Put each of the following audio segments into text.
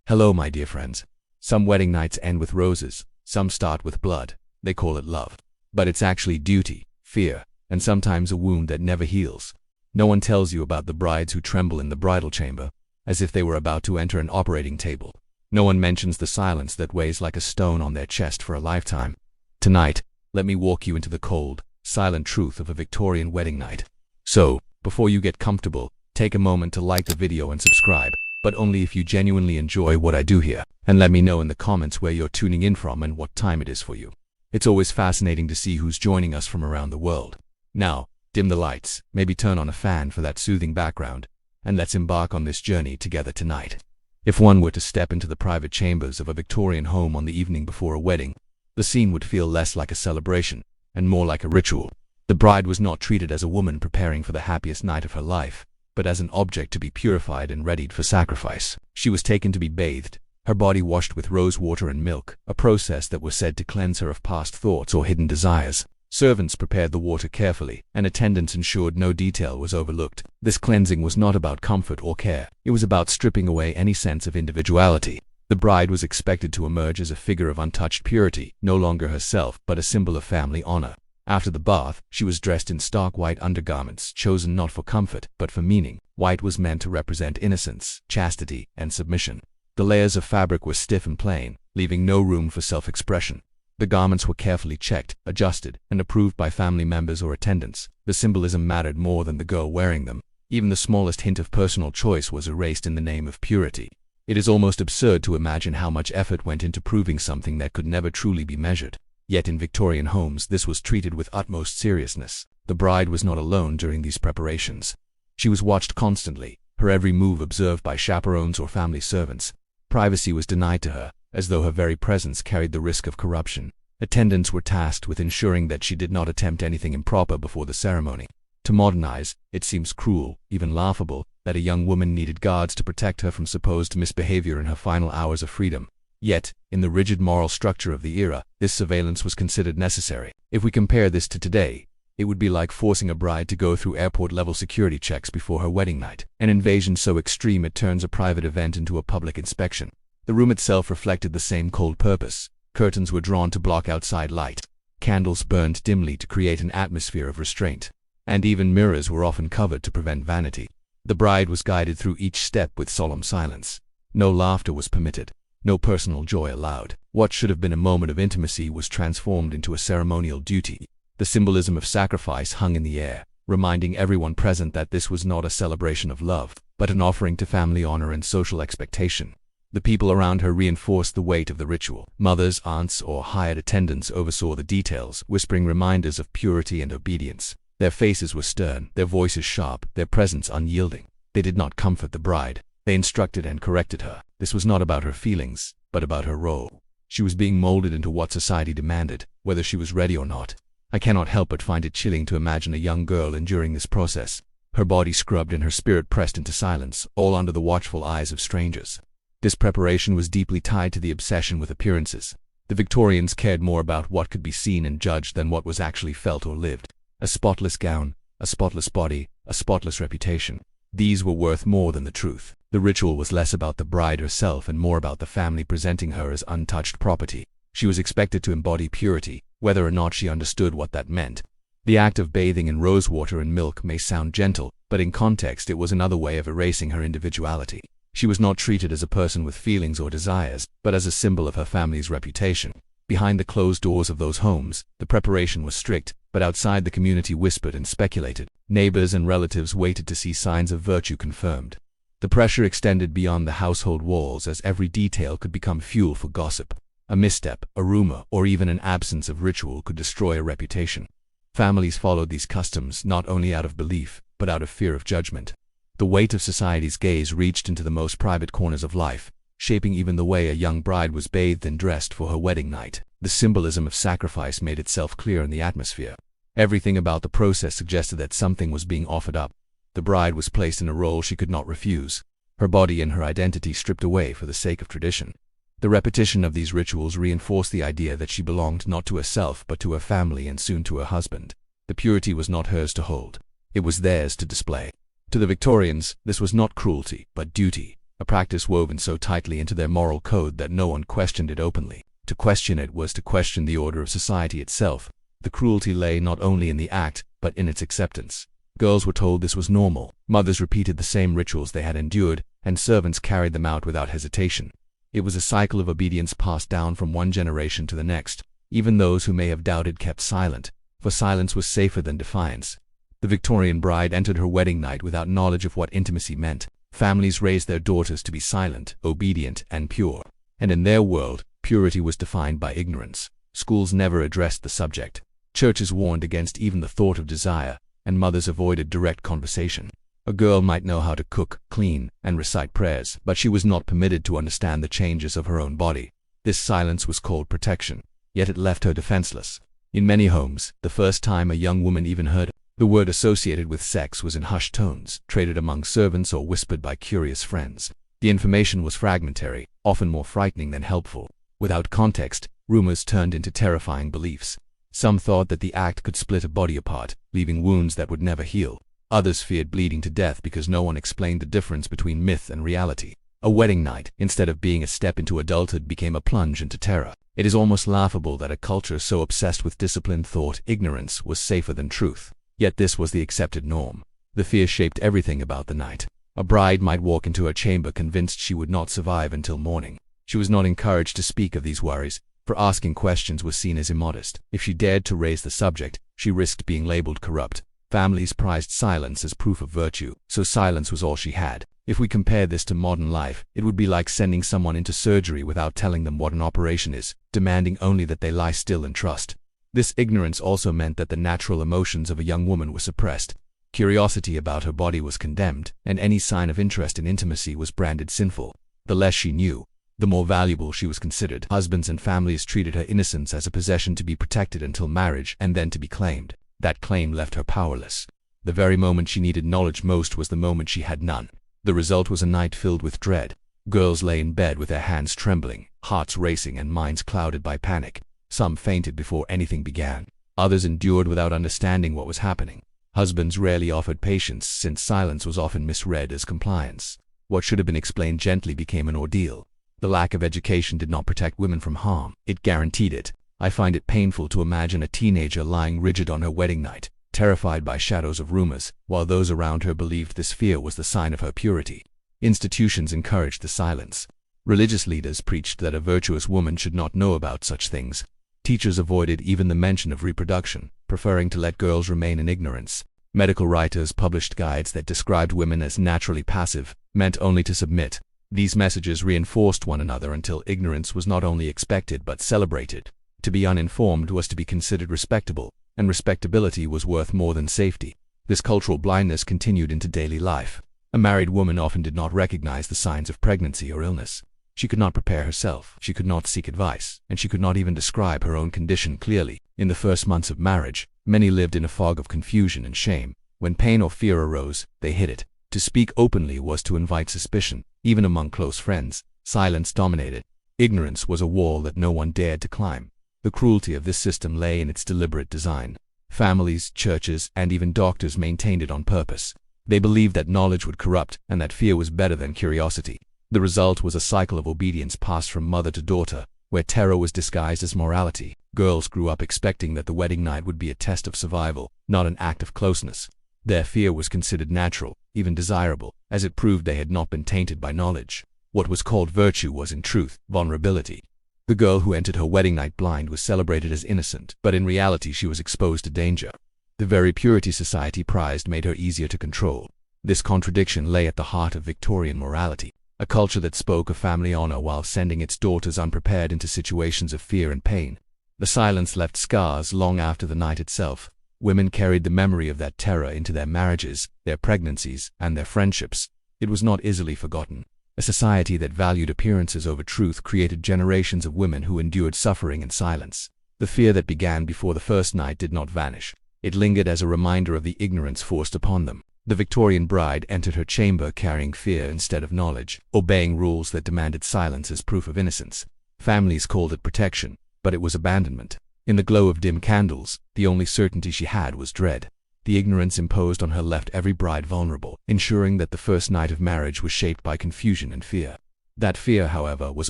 Hello, my dear friends. Some wedding nights end with roses, some start with blood. They call it love. But it's actually duty, fear, and sometimes a wound that never heals. No one tells you about the brides who tremble in the bridal chamber, as if they were about to enter an operating table. No one mentions the silence that weighs like a stone on their chest for a lifetime. Tonight, let me walk you into the cold, silent truth of a Victorian wedding night. So, before you get comfortable, take a moment to like the video and subscribe, but only if you genuinely enjoy what I do here. And let me know in the comments where you're tuning in from and what time it is for you. It's always fascinating to see who's joining us from around the world. Now, dim the lights, maybe turn on a fan for that soothing background, and let's embark on this journey together tonight. If one were to step into the private chambers of a Victorian home on the evening before a wedding, the scene would feel less like a celebration and more like a ritual. The bride was not treated as a woman preparing for the happiest night of her life, but as an object to be purified and readied for sacrifice. She was taken to be bathed, her body washed with rose water and milk, a process that was said to cleanse her of past thoughts or hidden desires. Servants prepared the water carefully, and attendants ensured no detail was overlooked. This cleansing was not about comfort or care. It was about stripping away any sense of individuality. The bride was expected to emerge as a figure of untouched purity, no longer herself, but a symbol of family honor. After the bath, she was dressed in stark white undergarments, chosen not for comfort, but for meaning. White was meant to represent innocence, chastity, and submission. The layers of fabric were stiff and plain, leaving no room for self-expression. The garments were carefully checked, adjusted, and approved by family members or attendants. The symbolism mattered more than the girl wearing them. Even the smallest hint of personal choice was erased in the name of purity. It is almost absurd to imagine how much effort went into proving something that could never truly be measured. Yet in Victorian homes, this was treated with utmost seriousness. The bride was not alone during these preparations. She was watched constantly, her every move observed by chaperones or family servants. Privacy was denied to her, as though her very presence carried the risk of corruption. Attendants were tasked with ensuring that she did not attempt anything improper before the ceremony. To modern eyes, it seems cruel, even laughable, that a young woman needed guards to protect her from supposed misbehavior in her final hours of freedom. Yet, in the rigid moral structure of the era, this surveillance was considered necessary. If we compare this to today, it would be like forcing a bride to go through airport-level security checks before her wedding night, an invasion so extreme it turns a private event into a public inspection. The room itself reflected the same cold purpose. Curtains were drawn to block outside light. Candles burned dimly to create an atmosphere of restraint. And even mirrors were often covered to prevent vanity. The bride was guided through each step with solemn silence. No laughter was permitted. No personal joy allowed. What should have been a moment of intimacy was transformed into a ceremonial duty. The symbolism of sacrifice hung in the air, reminding everyone present that this was not a celebration of love, but an offering to family honor and social expectation. The people around her reinforced the weight of the ritual. Mothers, aunts, or hired attendants oversaw the details, whispering reminders of purity and obedience. Their faces were stern, their voices sharp, their presence unyielding. They did not comfort the bride. They instructed and corrected her. This was not about her feelings, but about her role. She was being molded into what society demanded, whether she was ready or not. I cannot help but find it chilling to imagine a young girl enduring this process, her body scrubbed and her spirit pressed into silence, all under the watchful eyes of strangers. This preparation was deeply tied to the obsession with appearances. The Victorians cared more about what could be seen and judged than what was actually felt or lived. A spotless gown, a spotless body, a spotless reputation. These were worth more than the truth. The ritual was less about the bride herself and more about the family presenting her as untouched property. She was expected to embody purity, whether or not she understood what that meant. The act of bathing in rose water and milk may sound gentle, but in context it was another way of erasing her individuality. She was not treated as a person with feelings or desires, but as a symbol of her family's reputation. Behind the closed doors of those homes, the preparation was strict, but outside the community whispered and speculated. Neighbors and relatives waited to see signs of virtue confirmed. The pressure extended beyond the household walls as every detail could become fuel for gossip. A misstep, a rumor, or even an absence of ritual could destroy a reputation. Families followed these customs not only out of belief, but out of fear of judgment. The weight of society's gaze reached into the most private corners of life, shaping even the way a young bride was bathed and dressed for her wedding night. The symbolism of sacrifice made itself clear in the atmosphere. Everything about the process suggested that something was being offered up. The bride was placed in a role she could not refuse, her body and her identity stripped away for the sake of tradition. The repetition of these rituals reinforced the idea that she belonged not to herself but to her family and soon to her husband. The purity was not hers to hold. It was theirs to display. To the Victorians, this was not cruelty, but duty. a practice woven so tightly into their moral code that no one questioned it openly. To question it was to question the order of society itself. The cruelty lay not only in the act, but in its acceptance. Girls were told this was normal, mothers repeated the same rituals they had endured, and servants carried them out without hesitation. It was a cycle of obedience passed down from one generation to the next. Even those who may have doubted kept silent, for silence was safer than defiance. The Victorian bride entered her wedding night without knowledge of what intimacy meant. Families raised their daughters to be silent, obedient, and pure. And in their world, purity was defined by ignorance. Schools never addressed the subject. Churches warned against even the thought of desire, and mothers avoided direct conversation. A girl might know how to cook, clean, and recite prayers, but she was not permitted to understand the changes of her own body. This silence was called protection, yet it left her defenseless. In many homes, the first time a young woman even heard the word associated with sex was in hushed tones, traded among servants or whispered by curious friends. The information was fragmentary, often more frightening than helpful. Without context, rumors turned into terrifying beliefs. Some thought that the act could split a body apart, leaving wounds that would never heal. Others feared bleeding to death because no one explained the difference between myth and reality. A wedding night, instead of being a step into adulthood, became a plunge into terror. It is almost laughable that a culture so obsessed with discipline thought ignorance was safer than truth. Yet this was the accepted norm. The fear shaped everything about the night. A bride might walk into her chamber convinced she would not survive until morning. She was not encouraged to speak of these worries, for asking questions was seen as immodest. If she dared to raise the subject, she risked being labeled corrupt. Families prized silence as proof of virtue, so silence was all she had. If we compare this to modern life, it would be like sending someone into surgery without telling them what an operation is, demanding only that they lie still and trust. This ignorance also meant that the natural emotions of a young woman were suppressed. Curiosity about her body was condemned, and any sign of interest in intimacy was branded sinful. The less she knew, the more valuable she was considered. Husbands and families treated her innocence as a possession to be protected until marriage and then to be claimed. That claim left her powerless. The very moment she needed knowledge most was the moment she had none. The result was a night filled with dread. Girls lay in bed with their hands trembling, hearts racing, and minds clouded by panic. Some fainted before anything began. Others endured without understanding what was happening. Husbands rarely offered patience, since silence was often misread as compliance. What should have been explained gently became an ordeal. The lack of education did not protect women from harm, it guaranteed it. I find it painful to imagine a teenager lying rigid on her wedding night, terrified by shadows of rumors, while those around her believed this fear was the sign of her purity. Institutions encouraged the silence. Religious leaders preached that a virtuous woman should not know about such things. Teachers avoided even the mention of reproduction, preferring to let girls remain in ignorance. Medical writers published guides that described women as naturally passive, meant only to submit. These messages reinforced one another until ignorance was not only expected but celebrated. To be uninformed was to be considered respectable, and respectability was worth more than safety. This cultural blindness continued into daily life. A married woman often did not recognize the signs of pregnancy or illness. She could not prepare herself, she could not seek advice, and she could not even describe her own condition clearly. In the first months of marriage, many lived in a fog of confusion and shame. When pain or fear arose, they hid it. To speak openly was to invite suspicion, even among close friends. Silence dominated. Ignorance was a wall that no one dared to climb. The cruelty of this system lay in its deliberate design. Families, churches, and even doctors maintained it on purpose. They believed that knowledge would corrupt and that fear was better than curiosity. The result was a cycle of obedience passed from mother to daughter, where terror was disguised as morality. Girls grew up expecting that the wedding night would be a test of survival, not an act of closeness. Their fear was considered natural, even desirable, as it proved they had not been tainted by knowledge. What was called virtue was in truth vulnerability. The girl who entered her wedding night blind was celebrated as innocent, but in reality she was exposed to danger. The very purity society prized made her easier to control. This contradiction lay at the heart of Victorian morality, a culture that spoke of family honor while sending its daughters unprepared into situations of fear and pain. The silence left scars long after the night itself. Women carried the memory of that terror into their marriages, their pregnancies, and their friendships. It was not easily forgotten. A society that valued appearances over truth created generations of women who endured suffering in silence. The fear that began before the first night did not vanish. It lingered as a reminder of the ignorance forced upon them. The Victorian bride entered her chamber carrying fear instead of knowledge, obeying rules that demanded silence as proof of innocence. Families called it protection, but it was abandonment. In the glow of dim candles, the only certainty she had was dread. The ignorance imposed on her left every bride vulnerable, ensuring that the first night of marriage was shaped by confusion and fear. That fear, however, was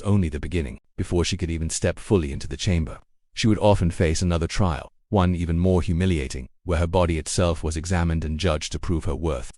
only the beginning. Before she could even step fully into the chamber, she would often face another trial, one even more humiliating, where her body itself was examined and judged to prove her worth.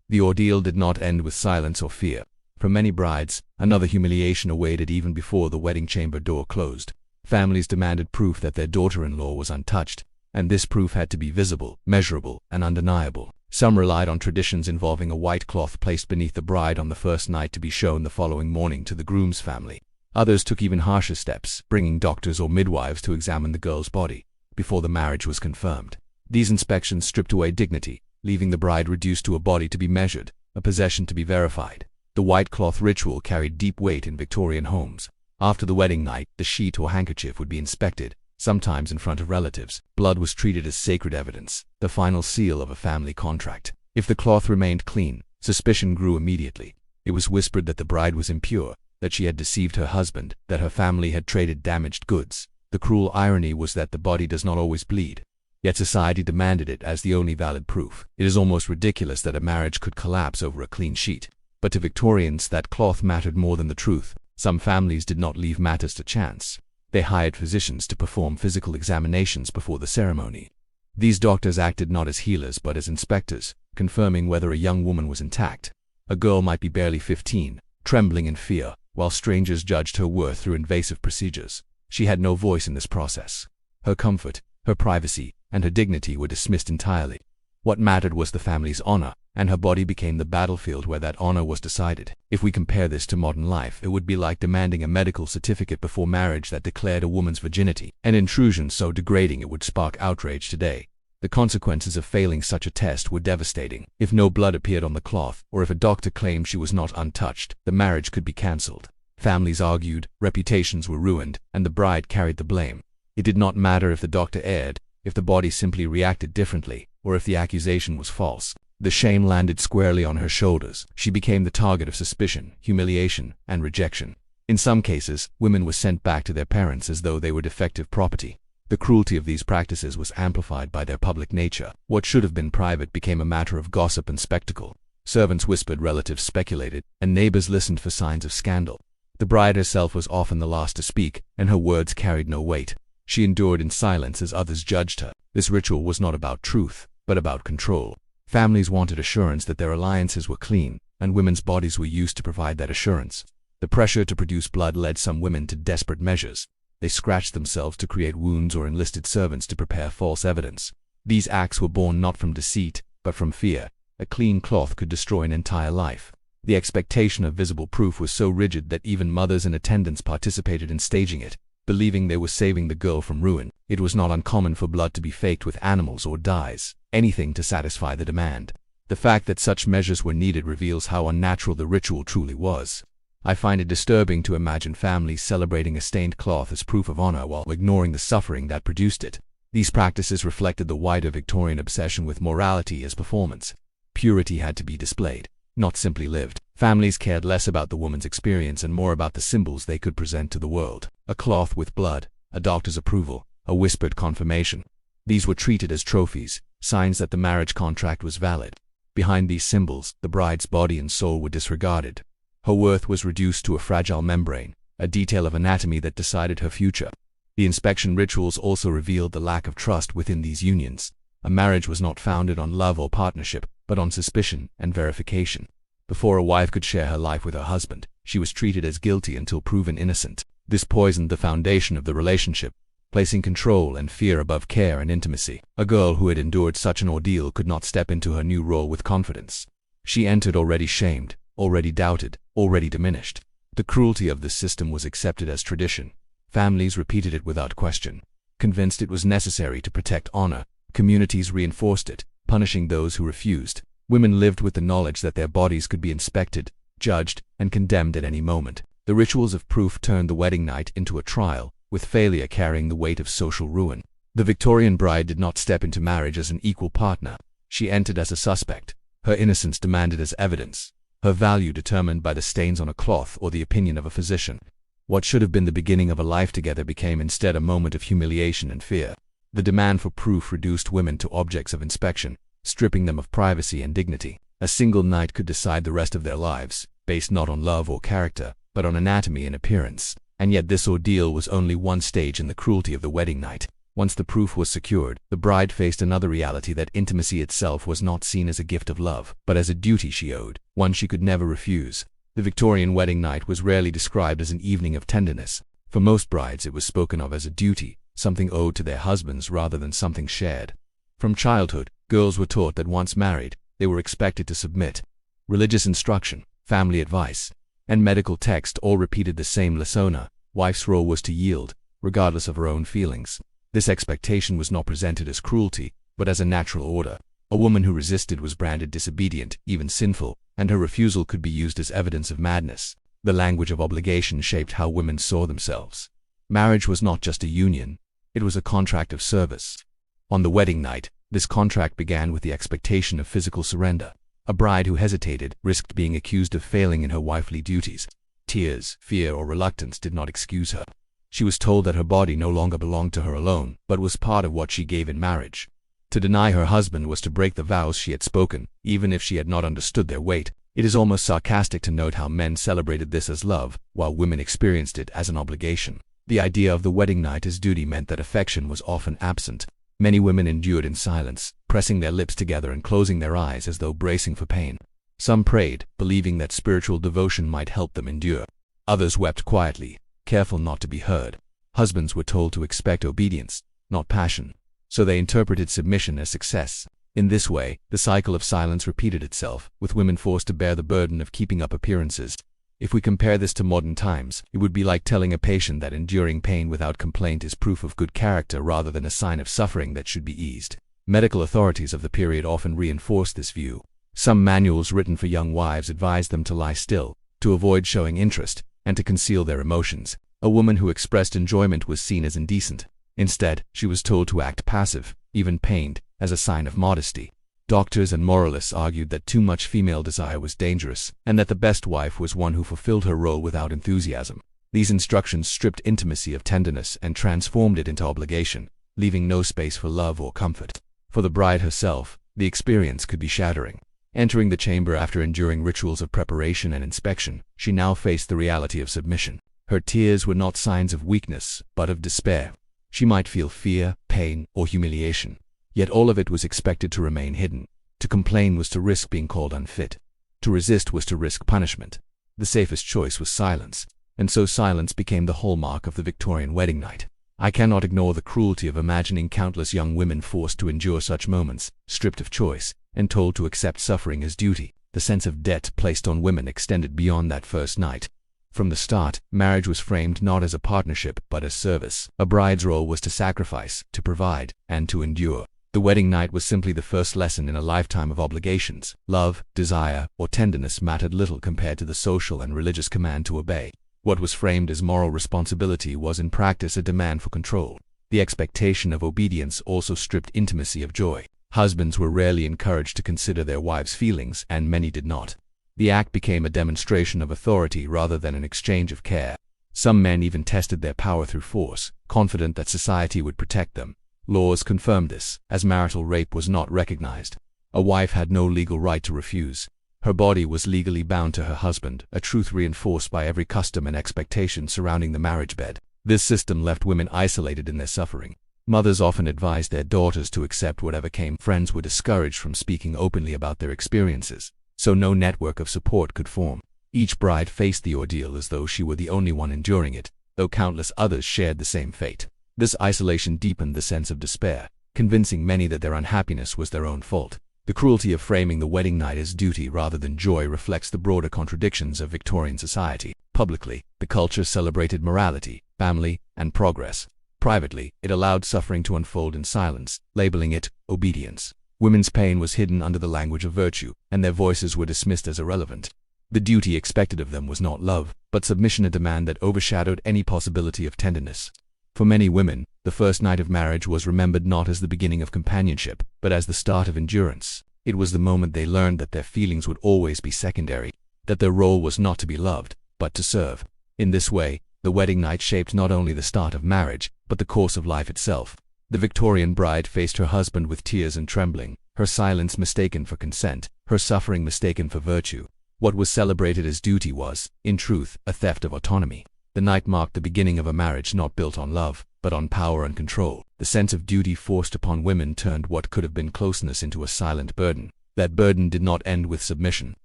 The ordeal did not end with silence or fear. For many brides, another humiliation awaited even before the wedding chamber door closed. Families demanded proof that their daughter-in-law was untouched, and this proof had to be visible, measurable, and undeniable. Some relied on traditions involving a white cloth placed beneath the bride on the first night to be shown the following morning to the groom's family. Others took even harsher steps, bringing doctors or midwives to examine the girl's body before the marriage was confirmed. These inspections stripped away dignity, leaving the bride reduced to a body to be measured, a possession to be verified. The white cloth ritual carried deep weight in Victorian homes. After the wedding night, the sheet or handkerchief would be inspected, sometimes in front of relatives. Blood was treated as sacred evidence, the final seal of a family contract. If the cloth remained clean, suspicion grew immediately. It was whispered that the bride was impure, that she had deceived her husband, that her family had traded damaged goods. The cruel irony was that the body does not always bleed. Yet society demanded it as the only valid proof. It is almost ridiculous that a marriage could collapse over a clean sheet. But to Victorians, that cloth mattered more than the truth. Some families did not leave matters to chance. They hired physicians to perform physical examinations before the ceremony. These doctors acted not as healers but as inspectors, confirming whether a young woman was intact. A girl might be barely 15, trembling in fear, while strangers judged her worth through invasive procedures. She had no voice in this process. Her comfort, her privacy, and her dignity were dismissed entirely. What mattered was the family's honor, and her body became the battlefield where that honor was decided. If we compare this to modern life, it would be like demanding a medical certificate before marriage that declared a woman's virginity, an intrusion so degrading it would spark outrage today. The consequences of failing such a test were devastating. If no blood appeared on the cloth, or if a doctor claimed she was not untouched, the marriage could be cancelled. Families argued, reputations were ruined, and the bride carried the blame. It did not matter if the doctor erred, if the body simply reacted differently, or if the accusation was false. The shame landed squarely on her shoulders. She became the target of suspicion, humiliation, and rejection. In some cases, women were sent back to their parents as though they were defective property. The cruelty of these practices was amplified by their public nature. What should have been private became a matter of gossip and spectacle. Servants whispered, relatives speculated, and neighbors listened for signs of scandal. The bride herself was often the last to speak, and her words carried no weight. She endured in silence as others judged her. This ritual was not about truth, but about control. Families wanted assurance that their alliances were clean, and women's bodies were used to provide that assurance. The pressure to produce blood led some women to desperate measures. They scratched themselves to create wounds or enlisted servants to prepare false evidence. These acts were born not from deceit, but from fear. A clean cloth could destroy an entire life. The expectation of visible proof was so rigid that even mothers in attendance participated in staging it, believing they were saving the girl from ruin. It was not uncommon for blood to be faked with animals or dyes, anything to satisfy the demand. The fact that such measures were needed reveals how unnatural the ritual truly was. I find it disturbing to imagine families celebrating a stained cloth as proof of honor while ignoring the suffering that produced it. These practices reflected the wider Victorian obsession with morality as performance. Purity had to be displayed, not simply lived. Families cared less about the woman's experience and more about the symbols they could present to the world. A cloth with blood, a doctor's approval, a whispered confirmation. These were treated as trophies, signs that the marriage contract was valid. Behind these symbols, the bride's body and soul were disregarded. Her worth was reduced to a fragile membrane, a detail of anatomy that decided her future. The inspection rituals also revealed the lack of trust within these unions. A marriage was not founded on love or partnership, but on suspicion and verification. Before a wife could share her life with her husband, she was treated as guilty until proven innocent. This poisoned the foundation of the relationship, placing control and fear above care and intimacy. A girl who had endured such an ordeal could not step into her new role with confidence. She entered already shamed, already doubted, already diminished. The cruelty of this system was accepted as tradition. Families repeated it without question. Convinced it was necessary to protect honor, communities reinforced it, punishing those who refused. Women lived with the knowledge that their bodies could be inspected, judged, and condemned at any moment. The rituals of proof turned the wedding night into a trial, with failure carrying the weight of social ruin. The Victorian bride did not step into marriage as an equal partner. She entered as a suspect, her innocence demanded as evidence, her value determined by the stains on a cloth or the opinion of a physician. What should have been the beginning of a life together became instead a moment of humiliation and fear. The demand for proof reduced women to objects of inspection, stripping them of privacy and dignity. A single night could decide the rest of their lives, based not on love or character, but on anatomy and appearance. And yet this ordeal was only one stage in the cruelty of the wedding night. Once the proof was secured, the bride faced another reality: that intimacy itself was not seen as a gift of love, but as a duty she owed, one she could never refuse. The Victorian wedding night was rarely described as an evening of tenderness. For most brides it was spoken of as a duty, something owed to their husbands rather than something shared. From childhood, girls were taught that once married, they were expected to submit. Religious instruction, family advice, and medical text all repeated the same lesson: wife's role was to yield, regardless of her own feelings. This expectation was not presented as cruelty, but as a natural order. A woman who resisted was branded disobedient, even sinful, and her refusal could be used as evidence of madness. The language of obligation shaped how women saw themselves. Marriage was not just a union, it was a contract of service. On the wedding night, this contract began with the expectation of physical surrender. A bride who hesitated risked being accused of failing in her wifely duties. Tears, fear, or reluctance did not excuse her. She was told that her body no longer belonged to her alone, but was part of what she gave in marriage. To deny her husband was to break the vows she had spoken, even if she had not understood their weight. It is almost sarcastic to note how men celebrated this as love, while women experienced it as an obligation. The idea of the wedding night as duty meant that affection was often absent. Many women endured in silence, pressing their lips together and closing their eyes as though bracing for pain. Some prayed, believing that spiritual devotion might help them endure. Others wept quietly, careful not to be heard. Husbands were told to expect obedience, not passion, so they interpreted submission as success. In this way, the cycle of silence repeated itself, with women forced to bear the burden of keeping up appearances. If we compare this to modern times, it would be like telling a patient that enduring pain without complaint is proof of good character rather than a sign of suffering that should be eased. Medical authorities of the period often reinforced this view. Some manuals written for young wives advised them to lie still, to avoid showing interest, and to conceal their emotions. A woman who expressed enjoyment was seen as indecent. Instead, she was told to act passive, even pained, as a sign of modesty. Doctors and moralists argued that too much female desire was dangerous, and that the best wife was one who fulfilled her role without enthusiasm. These instructions stripped intimacy of tenderness and transformed it into obligation, leaving no space for love or comfort. For the bride herself, the experience could be shattering. Entering the chamber after enduring rituals of preparation and inspection, she now faced the reality of submission. Her tears were not signs of weakness, but of despair. She might feel fear, pain, or humiliation. Yet all of it was expected to remain hidden. To complain was to risk being called unfit. To resist was to risk punishment. The safest choice was silence, and so silence became the hallmark of the Victorian wedding night. I cannot ignore the cruelty of imagining countless young women forced to endure such moments, stripped of choice, and told to accept suffering as duty. The sense of debt placed on women extended beyond that first night. From the start, marriage was framed not as a partnership, but as service. A bride's role was to sacrifice, to provide, and to endure. The wedding night was simply the first lesson in a lifetime of obligations. Love, desire, or tenderness mattered little compared to the social and religious command to obey. What was framed as moral responsibility was in practice a demand for control. The expectation of obedience also stripped intimacy of joy. Husbands were rarely encouraged to consider their wives' feelings, and many did not. The act became a demonstration of authority rather than an exchange of care. Some men even tested their power through force, confident that society would protect them. Laws confirmed this, as marital rape was not recognized. A wife had no legal right to refuse. Her body was legally bound to her husband, a truth reinforced by every custom and expectation surrounding the marriage bed. This system left women isolated in their suffering. Mothers often advised their daughters to accept whatever came. Friends were discouraged from speaking openly about their experiences, so no network of support could form. Each bride faced the ordeal as though she were the only one enduring it, though countless others shared the same fate. This isolation deepened the sense of despair, convincing many that their unhappiness was their own fault. The cruelty of framing the wedding night as duty rather than joy reflects the broader contradictions of Victorian society. Publicly, the culture celebrated morality, family, and progress. Privately, it allowed suffering to unfold in silence, labeling it obedience. Women's pain was hidden under the language of virtue, and their voices were dismissed as irrelevant. The duty expected of them was not love, but submission, a demand that overshadowed any possibility of tenderness. For many women, the first night of marriage was remembered not as the beginning of companionship, but as the start of endurance. It was the moment they learned that their feelings would always be secondary, that their role was not to be loved, but to serve. In this way, the wedding night shaped not only the start of marriage, but the course of life itself. The Victorian bride faced her husband with tears and trembling, her silence mistaken for consent, her suffering mistaken for virtue. What was celebrated as duty was, in truth, a theft of autonomy. The night marked the beginning of a marriage not built on love, but on power and control. The sense of duty forced upon women turned what could have been closeness into a silent burden. That burden did not end with submission.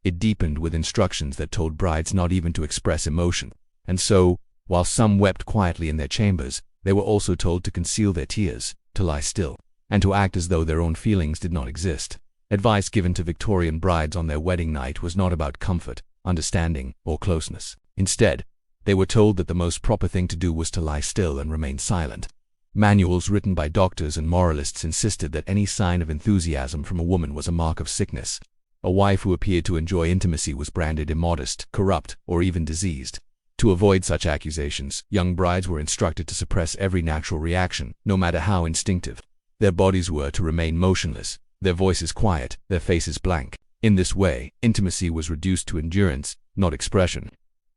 It deepened with instructions that told brides not even to express emotion. And so, while some wept quietly in their chambers, they were also told to conceal their tears, to lie still, and to act as though their own feelings did not exist. Advice given to Victorian brides on their wedding night was not about comfort, understanding, or closeness. Instead, they were told that the most proper thing to do was to lie still and remain silent. Manuals written by doctors and moralists insisted that any sign of enthusiasm from a woman was a mark of sickness. A wife who appeared to enjoy intimacy was branded immodest, corrupt, or even diseased. To avoid such accusations, young brides were instructed to suppress every natural reaction, no matter how instinctive. Their bodies were to remain motionless, their voices quiet, their faces blank. In this way, intimacy was reduced to endurance, not expression.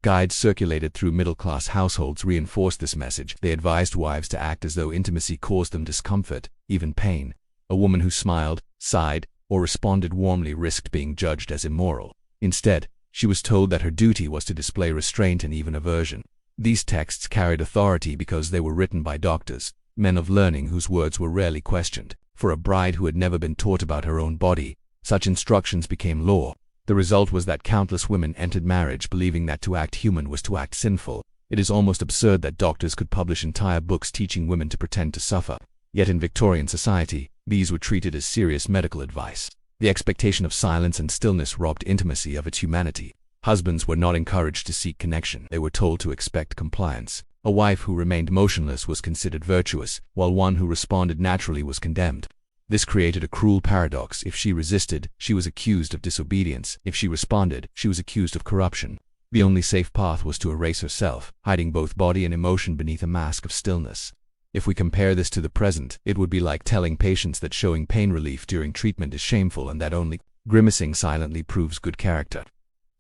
Guides circulated through middle-class households reinforced this message. They advised wives to act as though intimacy caused them discomfort, even pain. A woman who smiled, sighed, or responded warmly risked being judged as immoral. Instead, she was told that her duty was to display restraint and even aversion. These texts carried authority because they were written by doctors, men of learning whose words were rarely questioned. For a bride who had never been taught about her own body, such instructions became law. The result was that countless women entered marriage believing that to act human was to act sinful. It is almost absurd that doctors could publish entire books teaching women to pretend to suffer. Yet in Victorian society, these were treated as serious medical advice. The expectation of silence and stillness robbed intimacy of its humanity. Husbands were not encouraged to seek connection. They were told to expect compliance. A wife who remained motionless was considered virtuous, while one who responded naturally was condemned. This created a cruel paradox. If she resisted, she was accused of disobedience. If she responded, she was accused of corruption. The only safe path was to erase herself, hiding both body and emotion beneath a mask of stillness. If we compare this to the present, it would be like telling patients that showing pain relief during treatment is shameful and that only grimacing silently proves good character.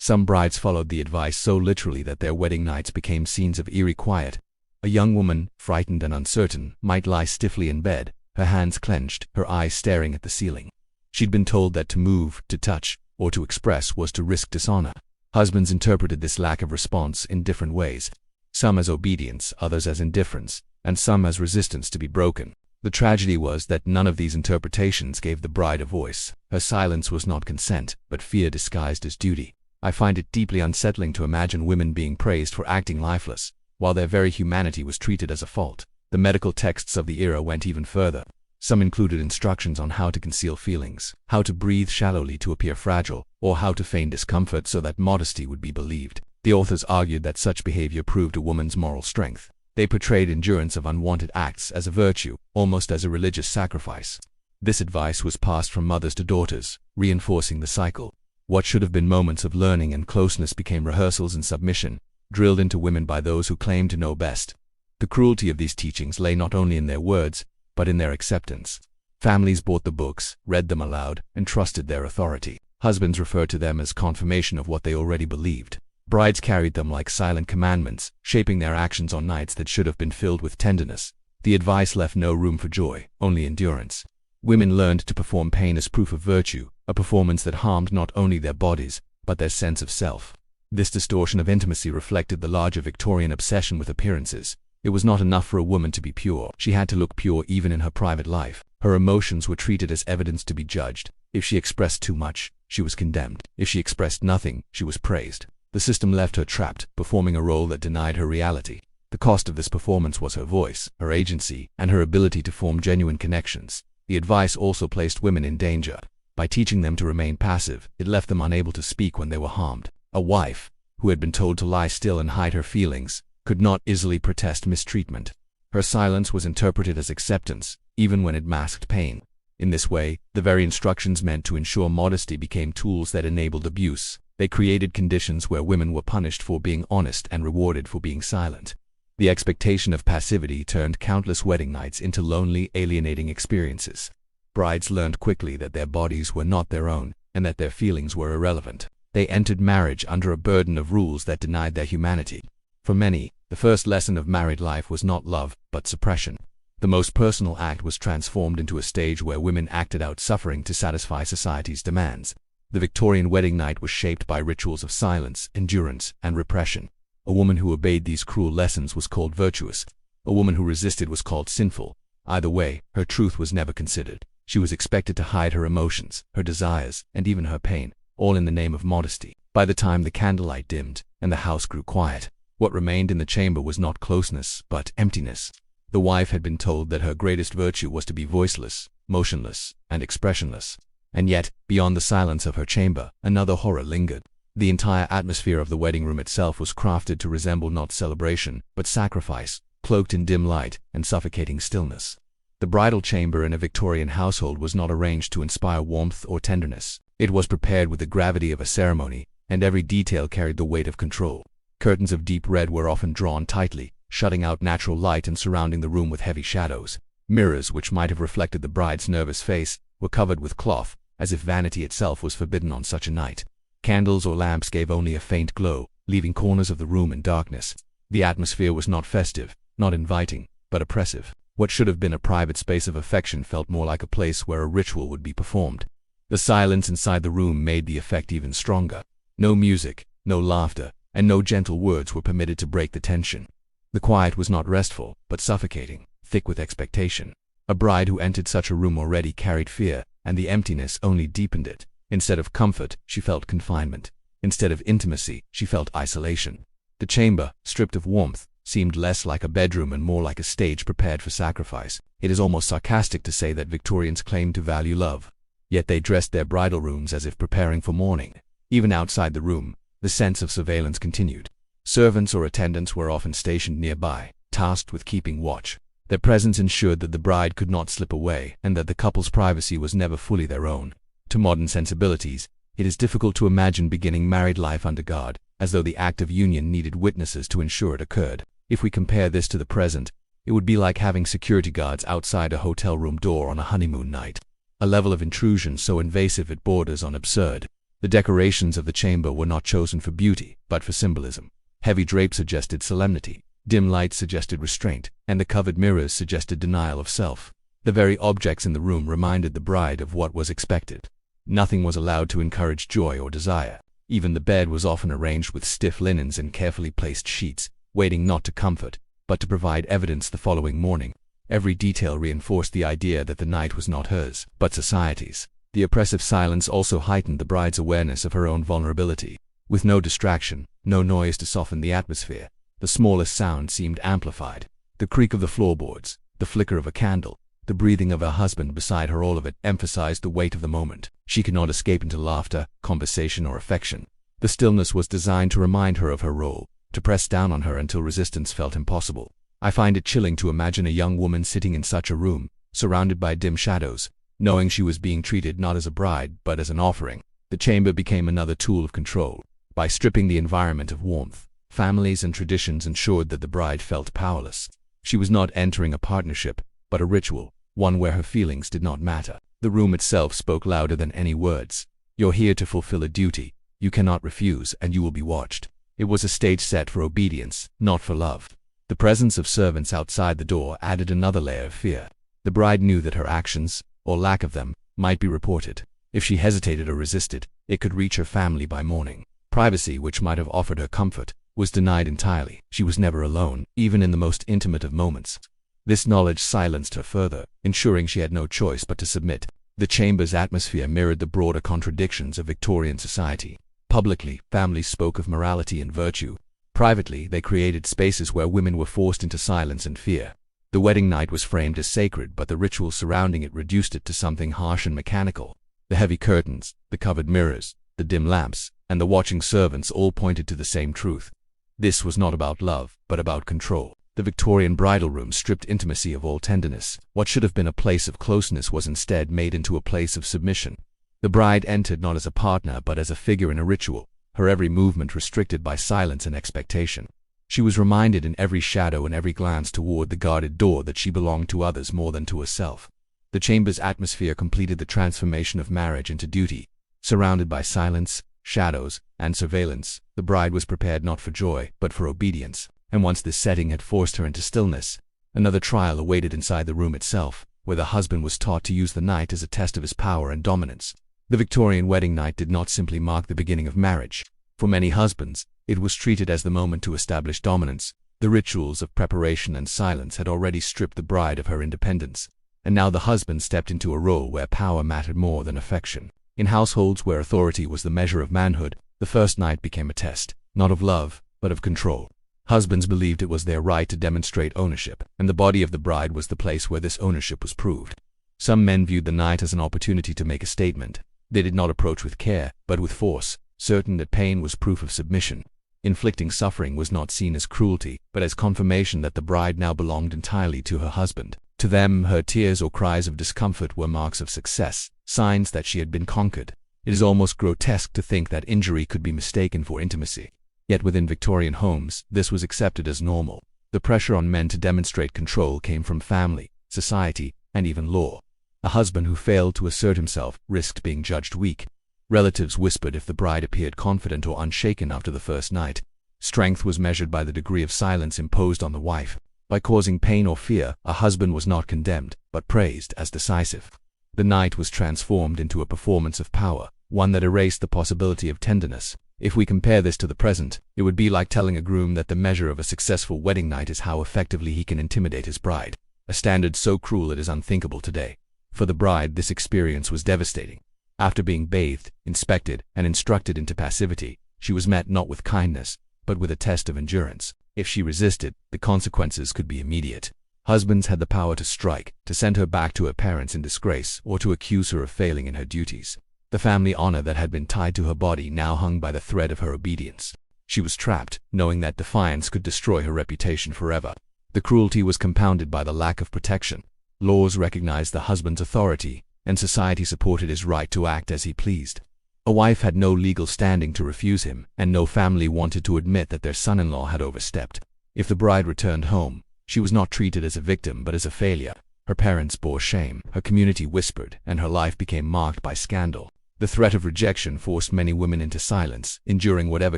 Some brides followed the advice so literally that their wedding nights became scenes of eerie quiet. A young woman, frightened and uncertain, might lie stiffly in bed, her hands clenched, her eyes staring at the ceiling. She'd been told that to move, to touch, or to express was to risk dishonor. Husbands interpreted this lack of response in different ways, some as obedience, others as indifference, and some as resistance to be broken. The tragedy was that none of these interpretations gave the bride a voice. Her silence was not consent, but fear disguised as duty. I find it deeply unsettling to imagine women being praised for acting lifeless, while their very humanity was treated as a fault. The medical texts of the era went even further. Some included instructions on how to conceal feelings, how to breathe shallowly to appear fragile, or how to feign discomfort so that modesty would be believed. The authors argued that such behavior proved a woman's moral strength. They portrayed endurance of unwanted acts as a virtue, almost as a religious sacrifice. This advice was passed from mothers to daughters, reinforcing the cycle. What should have been moments of learning and closeness became rehearsals in submission, drilled into women by those who claimed to know best. The cruelty of these teachings lay not only in their words, but in their acceptance. Families bought the books, read them aloud, and trusted their authority. Husbands referred to them as confirmation of what they already believed. Brides carried them like silent commandments, shaping their actions on nights that should have been filled with tenderness. The advice left no room for joy, only endurance. Women learned to perform pain as proof of virtue, a performance that harmed not only their bodies, but their sense of self. This distortion of intimacy reflected the larger Victorian obsession with appearances. It was not enough for a woman to be pure. She had to look pure even in her private life. Her emotions were treated as evidence to be judged. If she expressed too much, she was condemned. If she expressed nothing, she was praised. The system left her trapped, performing a role that denied her reality. The cost of this performance was her voice, her agency, and her ability to form genuine connections. The advice also placed women in danger. By teaching them to remain passive, it left them unable to speak when they were harmed. A wife, who had been told to lie still and hide her feelings, could not easily protest mistreatment. Her silence was interpreted as acceptance, even when it masked pain. In this way, the very instructions meant to ensure modesty became tools that enabled abuse. They created conditions where women were punished for being honest and rewarded for being silent. The expectation of passivity turned countless wedding nights into lonely, alienating experiences. Brides learned quickly that their bodies were not their own, and that their feelings were irrelevant. They entered marriage under a burden of rules that denied their humanity. For many, the first lesson of married life was not love, but suppression. The most personal act was transformed into a stage where women acted out suffering to satisfy society's demands. The Victorian wedding night was shaped by rituals of silence, endurance, and repression. A woman who obeyed these cruel lessons was called virtuous. A woman who resisted was called sinful. Either way, her truth was never considered. She was expected to hide her emotions, her desires, and even her pain, all in the name of modesty. By the time the candlelight dimmed and the house grew quiet, what remained in the chamber was not closeness, but emptiness. The wife had been told that her greatest virtue was to be voiceless, motionless, and expressionless. And yet, beyond the silence of her chamber, another horror lingered. The entire atmosphere of the wedding room itself was crafted to resemble not celebration, but sacrifice, cloaked in dim light and suffocating stillness. The bridal chamber in a Victorian household was not arranged to inspire warmth or tenderness. It was prepared with the gravity of a ceremony, and every detail carried the weight of control. Curtains of deep red were often drawn tightly, shutting out natural light and surrounding the room with heavy shadows. Mirrors, which might have reflected the bride's nervous face, were covered with cloth, as if vanity itself was forbidden on such a night. Candles or lamps gave only a faint glow, leaving corners of the room in darkness. The atmosphere was not festive, not inviting, but oppressive. What should have been a private space of affection felt more like a place where a ritual would be performed. The silence inside the room made the effect even stronger. No music, no laughter, and no gentle words were permitted to break the tension. The quiet was not restful, but suffocating, thick with expectation. A bride who entered such a room already carried fear, and the emptiness only deepened it. Instead of comfort, she felt confinement. Instead of intimacy, she felt isolation. The chamber, stripped of warmth, seemed less like a bedroom and more like a stage prepared for sacrifice. It is almost sarcastic to say that Victorians claimed to value love. Yet they dressed their bridal rooms as if preparing for mourning. Even outside the room, the sense of surveillance continued. Servants or attendants were often stationed nearby, tasked with keeping watch. Their presence ensured that the bride could not slip away and that the couple's privacy was never fully their own. To modern sensibilities, it is difficult to imagine beginning married life under guard, as though the act of union needed witnesses to ensure it occurred. If we compare this to the present, it would be like having security guards outside a hotel room door on a honeymoon night. A level of intrusion so invasive it borders on absurd. The decorations of the chamber were not chosen for beauty, but for symbolism. Heavy drapes suggested solemnity, dim lights suggested restraint, and the covered mirrors suggested denial of self. The very objects in the room reminded the bride of what was expected. Nothing was allowed to encourage joy or desire. Even the bed was often arranged with stiff linens and carefully placed sheets, waiting not to comfort, but to provide evidence the following morning. Every detail reinforced the idea that the night was not hers, but society's. The oppressive silence also heightened the bride's awareness of her own vulnerability. With no distraction, no noise to soften the atmosphere, the smallest sound seemed amplified. The creak of the floorboards, the flicker of a candle, the breathing of her husband beside her, all of it emphasized the weight of the moment. She could not escape into laughter, conversation, or affection. The stillness was designed to remind her of her role, to press down on her until resistance felt impossible. I find it chilling to imagine a young woman sitting in such a room, surrounded by dim shadows, knowing she was being treated not as a bride, but as an offering. The chamber became another tool of control. By stripping the environment of warmth, families and traditions ensured that the bride felt powerless. She was not entering a partnership, but a ritual, one where her feelings did not matter. The room itself spoke louder than any words. You're here to fulfill a duty. You cannot refuse, and you will be watched. It was a stage set for obedience, not for love. The presence of servants outside the door added another layer of fear. The bride knew that her actions, or lack of them, might be reported. If she hesitated or resisted, it could reach her family by morning. Privacy, which might have offered her comfort, was denied entirely. She was never alone, even in the most intimate of moments. This knowledge silenced her further, ensuring she had no choice but to submit. The chamber's atmosphere mirrored the broader contradictions of Victorian society. Publicly, families spoke of morality and virtue. Privately, they created spaces where women were forced into silence and fear. The wedding night was framed as sacred, but the rituals surrounding it reduced it to something harsh and mechanical. The heavy curtains, the covered mirrors, the dim lamps, and the watching servants all pointed to the same truth. This was not about love, but about control. The Victorian bridal room stripped intimacy of all tenderness. What should have been a place of closeness was instead made into a place of submission. The bride entered not as a partner, but as a figure in a ritual, her every movement restricted by silence and expectation. She was reminded in every shadow and every glance toward the guarded door that she belonged to others more than to herself. The chamber's atmosphere completed the transformation of marriage into duty. Surrounded by silence, shadows, and surveillance, the bride was prepared not for joy, but for obedience. And once this setting had forced her into stillness, Another trial awaited inside the room itself, where the husband was taught to use the night as a test of his power and dominance. The Victorian wedding night did not simply mark the beginning of marriage. For many husbands, it was treated as the moment to establish dominance. The rituals of preparation and silence had already stripped the bride of her independence, and now the husband stepped into a role where power mattered more than affection. In households where authority was the measure of manhood, the first night became a test, not of love, but of control. Husbands believed it was their right to demonstrate ownership, and the body of the bride was the place where this ownership was proved. Some men viewed the night as an opportunity to make a statement. They did not approach with care, but with force, certain that pain was proof of submission. Inflicting suffering was not seen as cruelty, but as confirmation that the bride now belonged entirely to her husband. To them, her tears or cries of discomfort were marks of success, signs that she had been conquered. It is almost grotesque to think that injury could be mistaken for intimacy. Yet within Victorian homes, this was accepted as normal. The pressure on men to demonstrate control came from family, society, and even law. A husband who failed to assert himself risked being judged weak. Relatives whispered if the bride appeared confident or unshaken after the first night. Strength was measured by the degree of silence imposed on the wife. By causing pain or fear, a husband was not condemned, but praised as decisive. The night was transformed into a performance of power, one that erased the possibility of tenderness. If we compare this to the present, it would be like telling a groom that the measure of a successful wedding night is how effectively he can intimidate his bride, a standard so cruel it is unthinkable today. For the bride, this experience was devastating. After being bathed, inspected, and instructed into passivity, she was met not with kindness, but with a test of endurance. If she resisted, the consequences could be immediate. Husbands had the power to strike, to send her back to her parents in disgrace, or to accuse her of failing in her duties. The family honor that had been tied to her body now hung by the thread of her obedience. She was trapped, knowing that defiance could destroy her reputation forever. The cruelty was compounded by the lack of protection. Laws recognized the husband's authority, and society supported his right to act as he pleased. A wife had no legal standing to refuse him, and no family wanted to admit that their son-in-law had overstepped. If the bride returned home, she was not treated as a victim but as a failure. Her parents bore shame, her community whispered, and her life became marked by scandal. The threat of rejection forced many women into silence, enduring whatever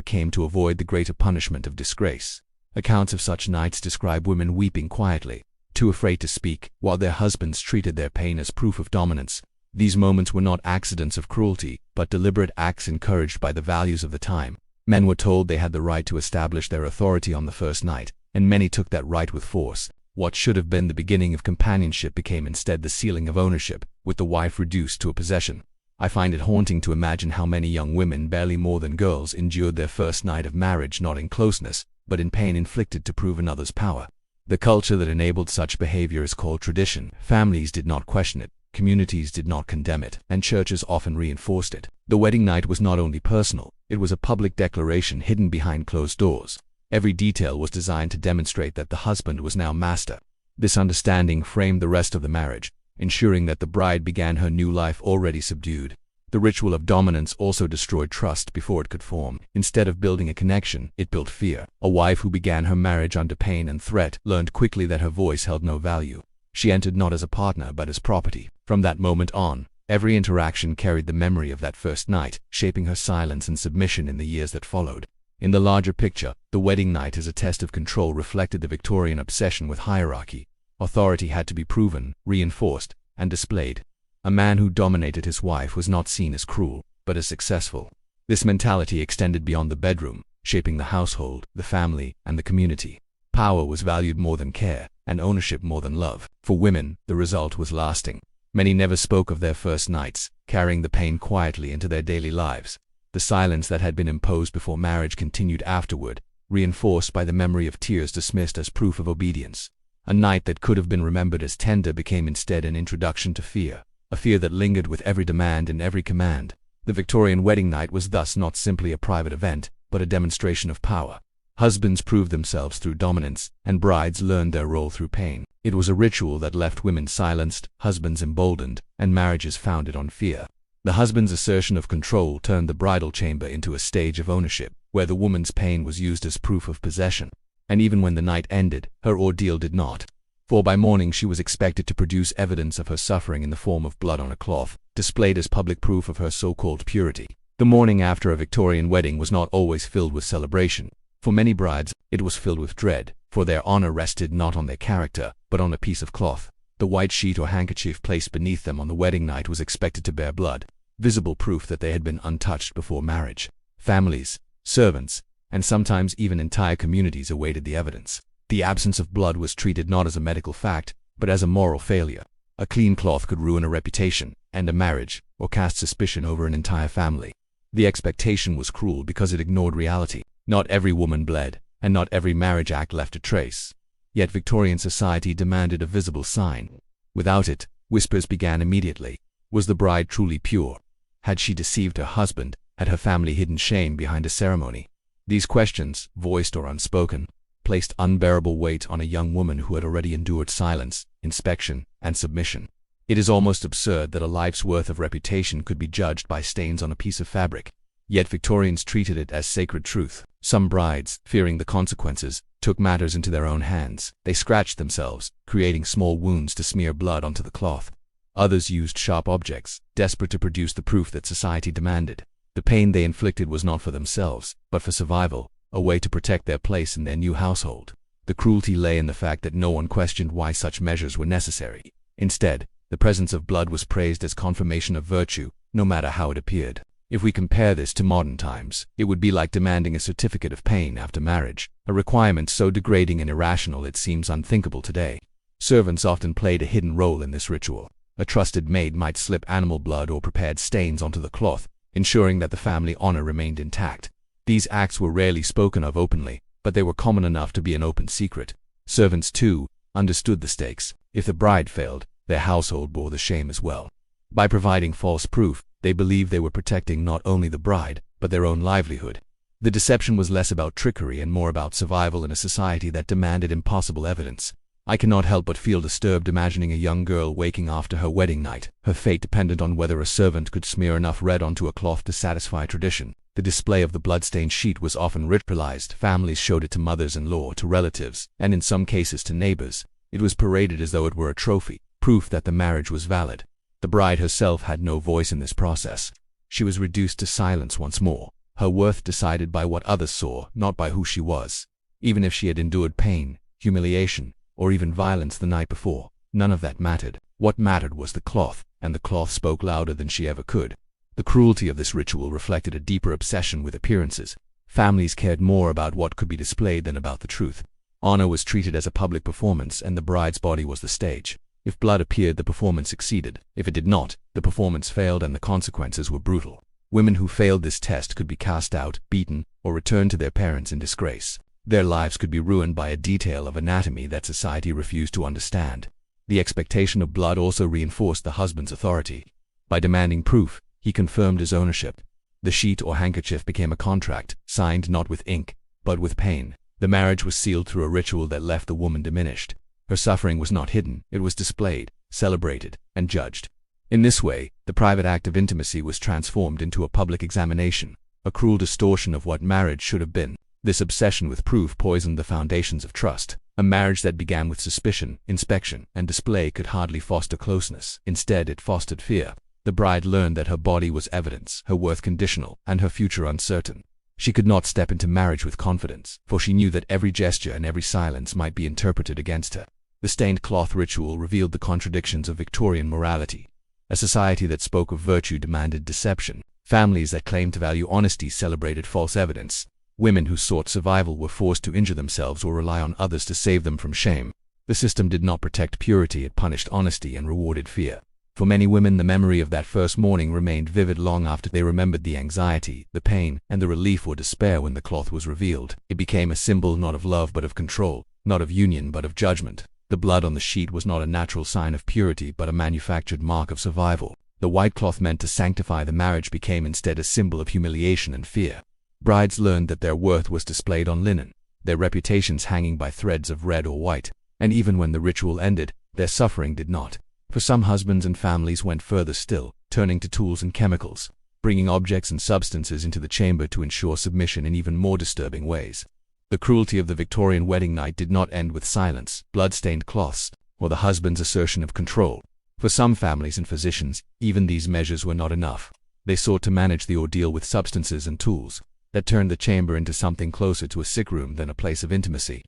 came to avoid the greater punishment of disgrace. Accounts of such nights describe women weeping quietly, too afraid to speak, while their husbands treated their pain as proof of dominance. These moments were not accidents of cruelty, but deliberate acts encouraged by the values of the time. Men were told they had the right to establish their authority on the first night, and many took that right with force. What should have been the beginning of companionship became instead the ceiling of ownership, with the wife reduced to a possession. I find it haunting to imagine how many young women, barely more than girls, endured their first night of marriage not in closeness, but in pain inflicted to prove another's power. The culture that enabled such behavior is called tradition. Families did not question it, communities did not condemn it, and churches often reinforced it. The wedding night was not only personal, it was a public declaration hidden behind closed doors. Every detail was designed to demonstrate that the husband was now master. This understanding framed the rest of the marriage, ensuring that the bride began her new life already subdued. The ritual of dominance also destroyed trust before it could form. Instead of building a connection, it built fear. A wife who began her marriage under pain and threat learned quickly that her voice held no value. She entered not as a partner but as property. From that moment on, every interaction carried the memory of that first night, shaping her silence and submission in the years that followed. In the larger picture, the wedding night as a test of control reflected the Victorian obsession with hierarchy. Authority had to be proven, reinforced, and displayed. A man who dominated his wife was not seen as cruel, but as successful. This mentality extended beyond the bedroom, shaping the household, the family, and the community. Power was valued more than care, and ownership more than love. For women, the result was lasting. Many never spoke of their first nights, carrying the pain quietly into their daily lives. The silence that had been imposed before marriage continued afterward, reinforced by the memory of tears dismissed as proof of obedience. A night that could have been remembered as tender became instead an introduction to fear, a fear that lingered with every demand and every command. The Victorian wedding night was thus not simply a private event, but a demonstration of power. Husbands proved themselves through dominance, and brides learned their role through pain. It was a ritual that left women silenced, husbands emboldened, and marriages founded on fear. The husband's assertion of control turned the bridal chamber into a stage of ownership, where the woman's pain was used as proof of possession. And even when the night ended, her ordeal did not. For by morning she was expected to produce evidence of her suffering in the form of blood on a cloth, displayed as public proof of her so-called purity. The morning after a Victorian wedding was not always filled with celebration. For many brides, it was filled with dread, for their honor rested not on their character, but on a piece of cloth. The white sheet or handkerchief placed beneath them on the wedding night was expected to bear blood, visible proof that they had been untouched before marriage. Families, servants, and sometimes even entire communities awaited the evidence. The absence of blood was treated not as a medical fact, but as a moral failure. A clean cloth could ruin a reputation, end a marriage, or cast suspicion over an entire family. The expectation was cruel because it ignored reality. Not every woman bled, and not every marriage act left a trace. Yet Victorian society demanded a visible sign. Without it, whispers began immediately. Was the bride truly pure? Had she deceived her husband? Had her family hidden shame behind a ceremony? These questions, voiced or unspoken, placed unbearable weight on a young woman who had already endured silence, inspection, and submission. It is almost absurd that a life's worth of reputation could be judged by stains on a piece of fabric. Yet Victorians treated it as sacred truth. Some brides, fearing the consequences, took matters into their own hands. They scratched themselves, creating small wounds to smear blood onto the cloth. Others used sharp objects, desperate to produce the proof that society demanded. The pain they inflicted was not for themselves, but for survival, a way to protect their place in their new household. The cruelty lay in the fact that no one questioned why such measures were necessary. Instead, the presence of blood was praised as confirmation of virtue, no matter how it appeared. If we compare this to modern times, it would be like demanding a certificate of pain after marriage, a requirement so degrading and irrational it seems unthinkable today. Servants often played a hidden role in this ritual. A trusted maid might slip animal blood or prepared stains onto the cloth, ensuring that the family honor remained intact. These acts were rarely spoken of openly, but they were common enough to be an open secret. Servants, too, understood the stakes. If the bride failed, their household bore the shame as well. By providing false proof, they believed they were protecting not only the bride, but their own livelihood. The deception was less about trickery and more about survival in a society that demanded impossible evidence. I cannot help but feel disturbed imagining a young girl waking after her wedding night, her fate dependent on whether a servant could smear enough red onto a cloth to satisfy tradition. The display of the bloodstained sheet was often ritualized. Families showed it to mothers-in-law, to relatives, and in some cases to neighbors. It was paraded as though it were a trophy, proof that the marriage was valid. The bride herself had no voice in this process. She was reduced to silence once more, her worth decided by what others saw, not by who she was. Even if she had endured pain, humiliation, or even violence the night before, none of that mattered. What mattered was the cloth, and the cloth spoke louder than she ever could. The cruelty of this ritual reflected a deeper obsession with appearances. Families cared more about what could be displayed than about the truth. Honor was treated as a public performance, and the bride's body was the stage. If blood appeared, the performance succeeded. If it did not, the performance failed and the consequences were brutal. Women who failed this test could be cast out, beaten, or returned to their parents in disgrace. Their lives could be ruined by a detail of anatomy that society refused to understand. The expectation of blood also reinforced the husband's authority. By demanding proof, he confirmed his ownership. The sheet or handkerchief became a contract, signed not with ink, but with pain. The marriage was sealed through a ritual that left the woman diminished. Her suffering was not hidden, it was displayed, celebrated, and judged. In this way, the private act of intimacy was transformed into a public examination, a cruel distortion of what marriage should have been. This obsession with proof poisoned the foundations of trust. A marriage that began with suspicion, inspection, and display could hardly foster closeness. Instead, it fostered fear. The bride learned that her body was evidence, her worth conditional, and her future uncertain. She could not step into marriage with confidence, for she knew that every gesture and every silence might be interpreted against her. The stained cloth ritual revealed the contradictions of Victorian morality. A society that spoke of virtue demanded deception. Families that claimed to value honesty celebrated false evidence. Women who sought survival were forced to injure themselves or rely on others to save them from shame. The system did not protect purity, it punished honesty and rewarded fear. For many women, the memory of that first morning remained vivid long after they remembered the anxiety, the pain, and the relief or despair when the cloth was revealed. It became a symbol not of love but of control, not of union but of judgment. The blood on the sheet was not a natural sign of purity but a manufactured mark of survival. The white cloth meant to sanctify the marriage became instead a symbol of humiliation and fear. Brides learned that their worth was displayed on linen, their reputations hanging by threads of red or white, and even when the ritual ended, their suffering did not. For some husbands and families went further still, turning to tools and chemicals, bringing objects and substances into the chamber to ensure submission in even more disturbing ways. The cruelty of the Victorian wedding night did not end with silence, blood-stained cloths, or the husband's assertion of control. For some families and physicians, even these measures were not enough. They sought to manage the ordeal with substances and tools that turned the chamber into something closer to a sick room than a place of intimacy.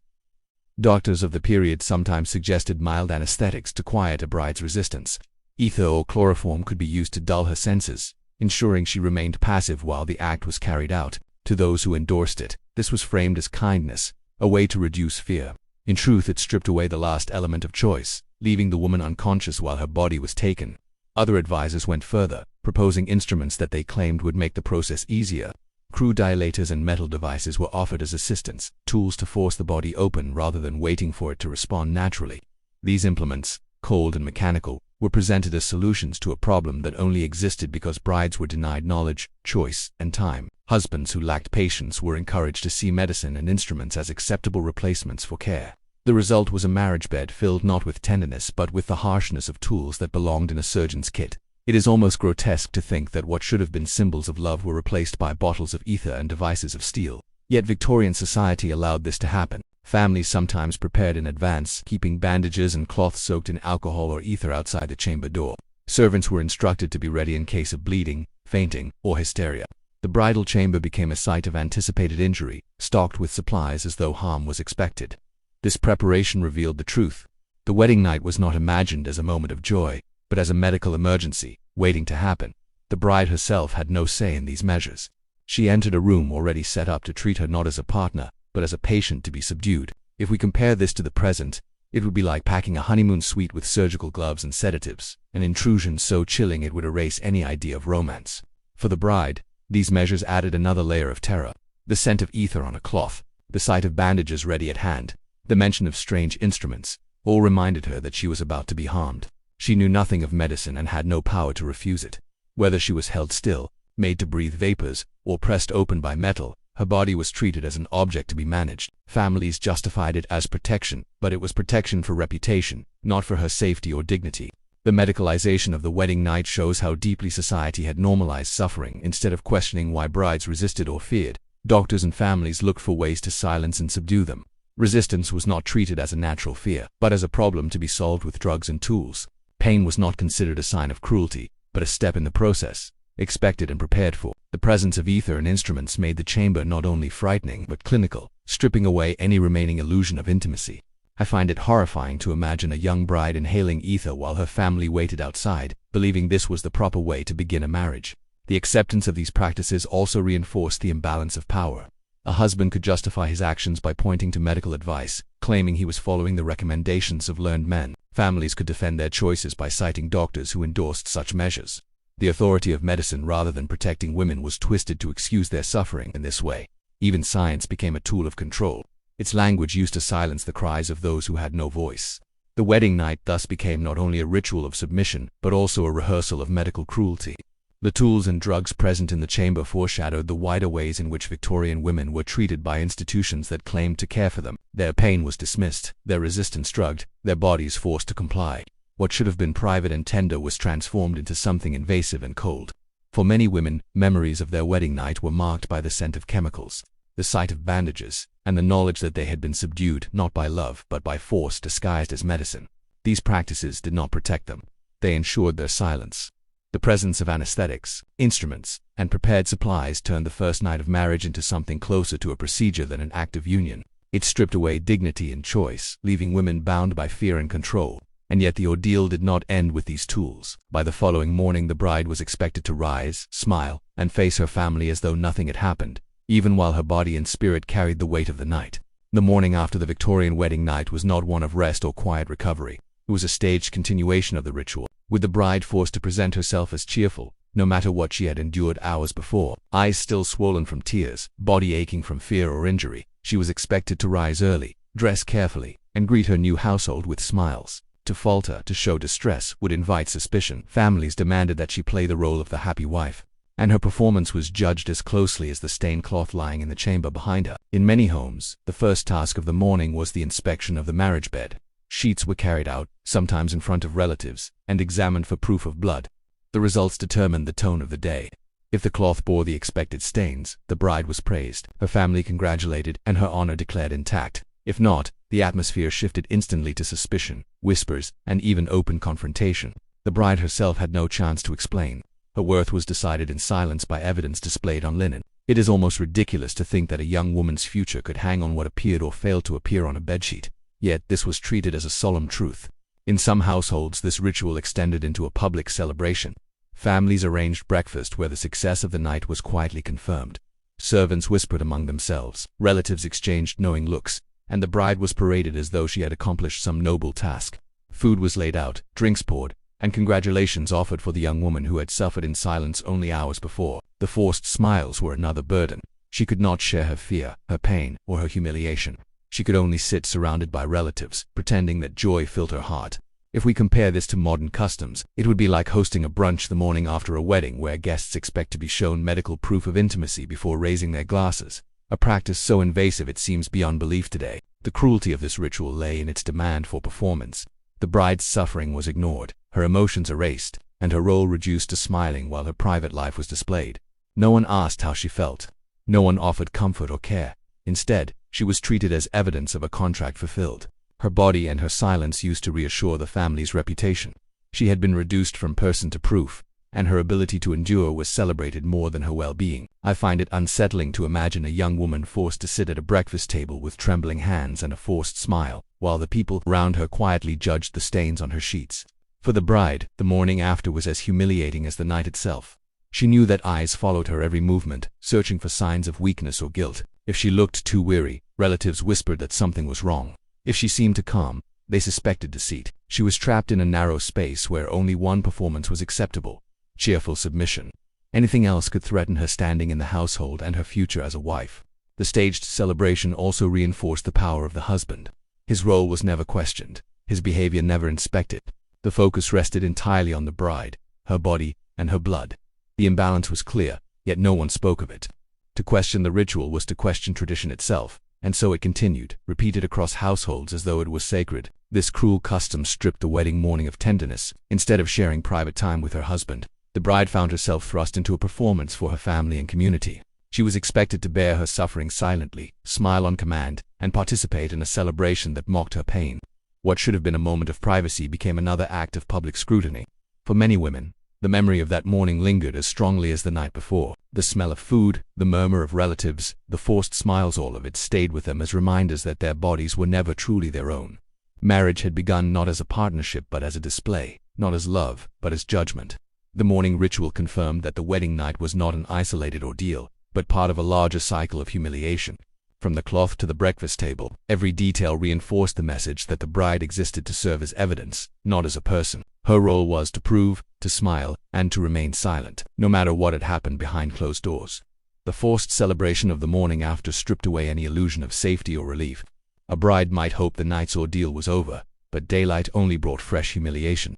Doctors of the period sometimes suggested mild anesthetics to quiet a bride's resistance. Ether or chloroform could be used to dull her senses, ensuring she remained passive while the act was carried out. To those who endorsed it, this was framed as kindness, a way to reduce fear. In truth, it stripped away the last element of choice, leaving the woman unconscious while her body was taken. Other advisors went further, proposing instruments that they claimed would make the process easier. Crude dilators and metal devices were offered as assistants, tools to force the body open rather than waiting for it to respond naturally. These implements, cold and mechanical, were presented as solutions to a problem that only existed because brides were denied knowledge, choice, and time. Husbands who lacked patience were encouraged to see medicine and instruments as acceptable replacements for care. The result was a marriage bed filled not with tenderness but with the harshness of tools that belonged in a surgeon's kit. It is almost grotesque to think that what should have been symbols of love were replaced by bottles of ether and devices of steel. Yet Victorian society allowed this to happen. Families sometimes prepared in advance, keeping bandages and cloths soaked in alcohol or ether outside the chamber door. Servants were instructed to be ready in case of bleeding, fainting, or hysteria. The bridal chamber became a site of anticipated injury, stocked with supplies as though harm was expected. This preparation revealed the truth. The wedding night was not imagined as a moment of joy, but as a medical emergency, waiting to happen. The bride herself had no say in these measures. She entered a room already set up to treat her not as a partner, but as a patient to be subdued. If we compare this to the present, it would be like packing a honeymoon suite with surgical gloves and sedatives, an intrusion so chilling it would erase any idea of romance. For the bride, these measures added another layer of terror. The scent of ether on a cloth, the sight of bandages ready at hand, the mention of strange instruments, all reminded her that she was about to be harmed. She knew nothing of medicine and had no power to refuse it. Whether she was held still, made to breathe vapors, or pressed open by metal, her body was treated as an object to be managed. Families justified it as protection, but it was protection for reputation, not for her safety or dignity. The medicalization of the wedding night shows how deeply society had normalized suffering. Instead of questioning why brides resisted or feared, doctors and families looked for ways to silence and subdue them. Resistance was not treated as a natural fear, but as a problem to be solved with drugs and tools. Pain was not considered a sign of cruelty, but a step in the process, expected and prepared for. The presence of ether and instruments made the chamber not only frightening but clinical, stripping away any remaining illusion of intimacy. I find it horrifying to imagine a young bride inhaling ether while her family waited outside, believing this was the proper way to begin a marriage. The acceptance of these practices also reinforced the imbalance of power. A husband could justify his actions by pointing to medical advice, claiming he was following the recommendations of learned men. Families could defend their choices by citing doctors who endorsed such measures. The authority of medicine rather than protecting women was twisted to excuse their suffering in this way. Even science became a tool of control. Its language used to silence the cries of those who had no voice. The wedding night thus became not only a ritual of submission, but also a rehearsal of medical cruelty. The tools and drugs present in the chamber foreshadowed the wider ways in which Victorian women were treated by institutions that claimed to care for them. Their pain was dismissed, their resistance drugged, their bodies forced to comply. What should have been private and tender was transformed into something invasive and cold. For many women, memories of their wedding night were marked by the scent of chemicals, the sight of bandages, and the knowledge that they had been subdued not by love but by force disguised as medicine. These practices did not protect them. They ensured their silence. The presence of anesthetics, instruments, and prepared supplies turned the first night of marriage into something closer to a procedure than an act of union. It stripped away dignity and choice, leaving women bound by fear and control. And yet the ordeal did not end with these tools. By the following morning, the bride was expected to rise, smile, and face her family as though nothing had happened, even while her body and spirit carried the weight of the night. The morning after the Victorian wedding night was not one of rest or quiet recovery. It was a staged continuation of the ritual, with the bride forced to present herself as cheerful, no matter what she had endured hours before. Eyes still swollen from tears, body aching from fear or injury, she was expected to rise early, dress carefully, and greet her new household with smiles. To falter, to show distress, would invite suspicion. Families demanded that she play the role of the happy wife, and her performance was judged as closely as the stained cloth lying in the chamber behind her. In many homes, the first task of the morning was the inspection of the marriage bed. Sheets were carried out, sometimes in front of relatives, and examined for proof of blood. The results determined the tone of the day. If the cloth bore the expected stains, the bride was praised, her family congratulated, and her honor declared intact. If not, the atmosphere shifted instantly to suspicion, whispers, and even open confrontation. The bride herself had no chance to explain. Her worth was decided in silence by evidence displayed on linen. It is almost ridiculous to think that a young woman's future could hang on what appeared or failed to appear on a bedsheet. yet this was treated as a solemn truth. In some households, this ritual extended into a public celebration. Families arranged breakfast where the success of the night was quietly confirmed. Servants whispered among themselves, relatives exchanged knowing looks, and the bride was paraded as though she had accomplished some noble task. Food was laid out, drinks poured, and congratulations offered for the young woman who had suffered in silence only hours before. The forced smiles were another burden. She could not share her fear, her pain, or her humiliation. She could only sit surrounded by relatives, pretending that joy filled her heart. If we compare this to modern customs, it would be like hosting a brunch the morning after a wedding where guests expect to be shown medical proof of intimacy before raising their glasses, a practice so invasive it seems beyond belief today. The cruelty of this ritual lay in its demand for performance. The bride's suffering was ignored, her emotions erased, and her role reduced to smiling while her private life was displayed. No one asked how she felt. No one offered comfort or care. Instead, she was treated as evidence of a contract fulfilled. Her body and her silence used to reassure the family's reputation. She had been reduced from person to proof, and her ability to endure was celebrated more than her well-being. I find it unsettling to imagine a young woman forced to sit at a breakfast table with trembling hands and a forced smile, while the people around her quietly judged the stains on her sheets. For the bride, the morning after was as humiliating as the night itself. She knew that eyes followed her every movement, searching for signs of weakness or guilt. If she looked too weary, relatives whispered that something was wrong. If she seemed to calm, they suspected deceit. She was trapped in a narrow space where only one performance was acceptable: cheerful submission. Anything else could threaten her standing in the household and her future as a wife. The staged celebration also reinforced the power of the husband. His role was never questioned, his behavior never inspected. The focus rested entirely on the bride, her body, and her blood. The imbalance was clear, yet no one spoke of it. To question the ritual was to question tradition itself. And so it continued, repeated across households as though it was sacred. This cruel custom stripped the wedding morning of tenderness. Instead of sharing private time with her husband, the bride found herself thrust into a performance for her family and community. She was expected to bear her suffering silently, smile on command, and participate in a celebration that mocked her pain. What should have been a moment of privacy became another act of public scrutiny. For many women, the memory of that morning lingered as strongly as the night before. The smell of food, the murmur of relatives, the forced smiles, all of it stayed with them as reminders that their bodies were never truly their own. Marriage had begun not as a partnership but as a display, not as love, but as judgment. The morning ritual confirmed that the wedding night was not an isolated ordeal, but part of a larger cycle of humiliation. From the cloth to the breakfast table, every detail reinforced the message that the bride existed to serve as evidence, not as a person. Her role was to prove, to smile, and to remain silent, no matter what had happened behind closed doors. The forced celebration of the morning after stripped away any illusion of safety or relief. A bride might hope the night's ordeal was over, but daylight only brought fresh humiliation.